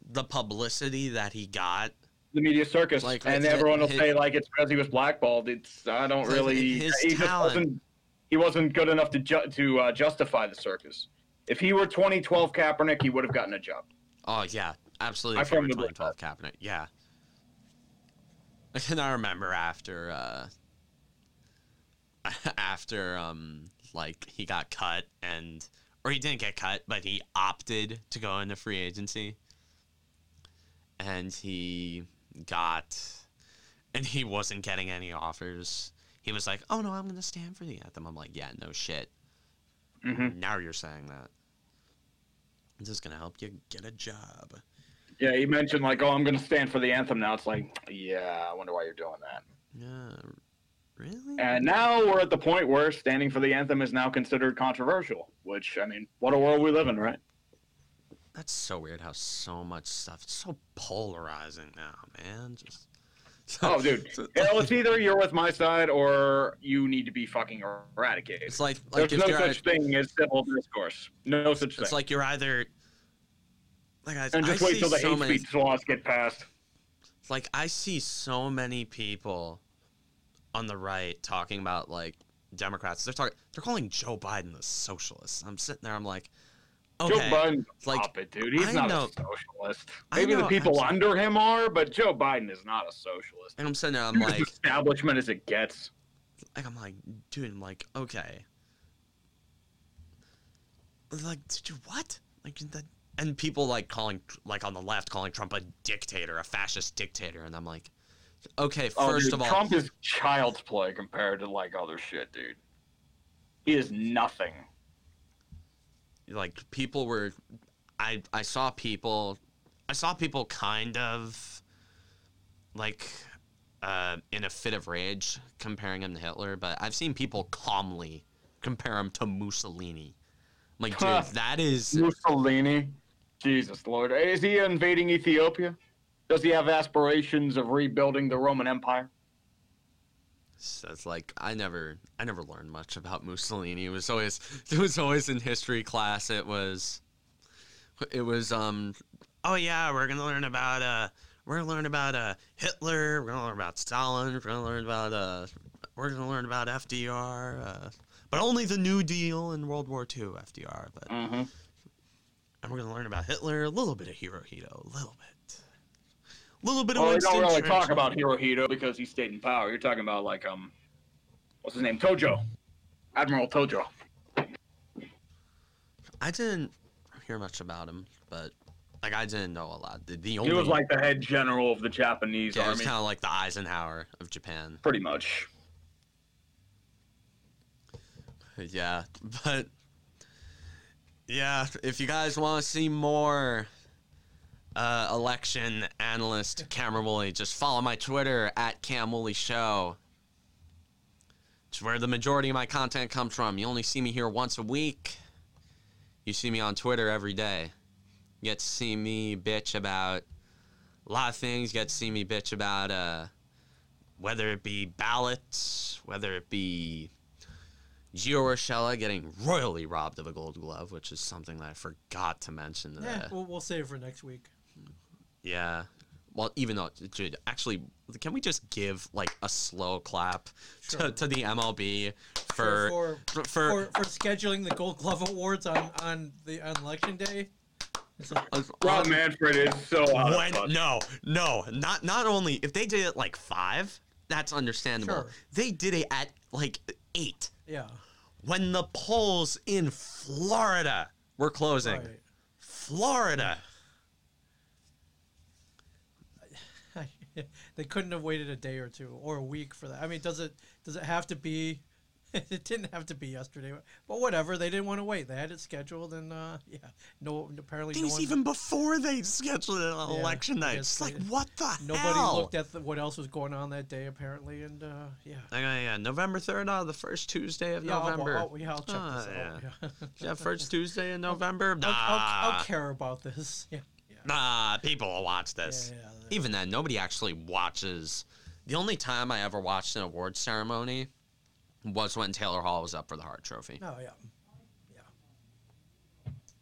the publicity that he got. The media circus. Like, and everyone will say, like, it's because he was blackballed. I don't really. His talent. He wasn't good enough to justify the circus. If he were 2012 Kaepernick, he would have gotten a job. Oh, yeah. Absolutely. If he were 2012 Kaepernick. Yeah. And I remember after like, he got cut or he didn't get cut, but he opted to go into free agency. And he wasn't getting any offers. He was like, oh, no, I'm going to stand for the anthem. I'm like, yeah, no shit. Mm-hmm. Now you're saying that. This is going to help you get a job. Yeah, he mentioned, like, oh, I'm going to stand for the anthem now. It's like, yeah, I wonder why you're doing that. Yeah, really? And now we're at the point where standing for the anthem is now considered controversial, which, I mean, what a world we live in, right? That's so weird how so much stuff, it's so polarizing now, man. Just... Oh, dude. It's either you're with my side or you need to be fucking eradicated. It's like there's no such thing as civil discourse. No such thing. It's like you're either... and just wait till the hate speech laws get passed. It's like I see so many people on the right talking about, like, Democrats. They're calling Joe Biden a socialist. I'm sitting there. I'm like, Joe okay, Biden's a like, puppet, dude. He's I not know- a socialist. I Maybe know, the people I'm- under him are, but Joe Biden is not a socialist. and I'm sitting there. I'm He's as like, establishment as it gets. I'm like, dude. I'm like, okay. Like, what? Like that. And people like calling, like on the left, calling Trump a dictator, a fascist dictator, and I'm like, okay, first of all, Trump is child's play compared to like other shit, dude. He is nothing. like people were, I saw people kind of like in a fit of rage comparing him to Hitler, but I've seen people calmly compare him to Mussolini. I'm like, dude, that is Mussolini. Jesus Lord. Is he invading Ethiopia? Does he have aspirations of rebuilding the Roman Empire? So it's like I never learned much about Mussolini. It was always in history class. It was oh yeah, we're gonna learn about Hitler. We're gonna learn about Stalin. We're gonna learn about FDR. But only the New Deal and World War II FDR. But and we're gonna learn about Hitler. A little bit of Hirohito. A little bit. Little bit of Well, we Winston don't really Churchill. talk about Hirohito because he stayed in power. You're talking about like what's his name? Tojo. Admiral Tojo. I didn't hear much about him, but like I didn't know a lot. The He only was like the head general of the Japanese yeah, it was army. kind of like the Eisenhower of Japan. Pretty much. Yeah, but yeah, if you guys want to see more election analyst Cameron Woolley, just follow my Twitter at Cam Woolley Show. It's where the majority of my content comes from. You only see me here once a week. You see me on Twitter every day. You get to see me bitch about a lot of things. You get to see me bitch about whether it be ballots, whether it be Gio Urshela getting royally robbed of a Gold Glove, which is something that I forgot to mention today. Yeah, we'll save it for next week. Yeah. Well, even though, dude, actually, can we just give like a slow clap to the MLB for scheduling the Gold Glove Awards on election day? Rob Manfred is so out of touch. Not only if they did it like 5, that's understandable. Sure. They did it at like 8. Yeah. When the polls in Florida were closing. Right. Florida. They couldn't have waited a day or two or a week for that. I mean, does it have to be? It didn't have to be yesterday, but whatever. They didn't want to wait. They had it scheduled, and apparently Days even before they scheduled it on election night. It's like, what the nobody hell? looked at what else was going on that day, apparently, and Yeah, November 3rd, the first Tuesday of November. I'll check this out. Yeah, first Tuesday in November. I'll care about this. Yeah. Nah, people will watch this. Yeah. Even then, nobody actually watches. The only time I ever watched an awards ceremony was when Taylor Hall was up for the Hart Trophy. Oh, yeah.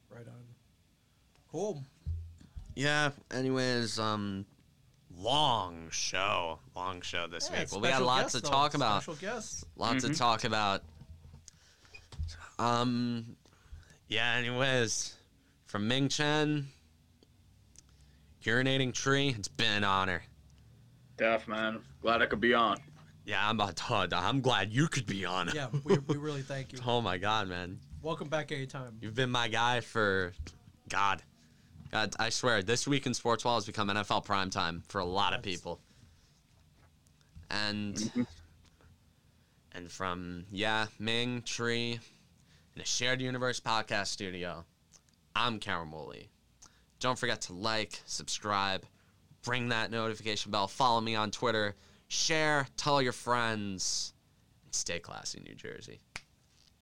Right on. Cool. Yeah, anyways, long show this week. Well, we had lots to talk about. Special guests. Lots to talk about. Yeah, anyways, from Ming Chen, urinating tree, it's been an honor. Def, man. Glad I could be on. Yeah, I'm glad you could be on it. Yeah, we really thank you. Oh my God, man. Welcome back anytime. You've been my guy for God, I swear, this week in sports ball has become NFL primetime for a lot of people. And from Ming, Tree, in a shared universe podcast studio, I'm Cameron Woolley. Don't forget to like, subscribe, ring that notification bell, follow me on Twitter, share, tell your friends, and stay classy, New Jersey.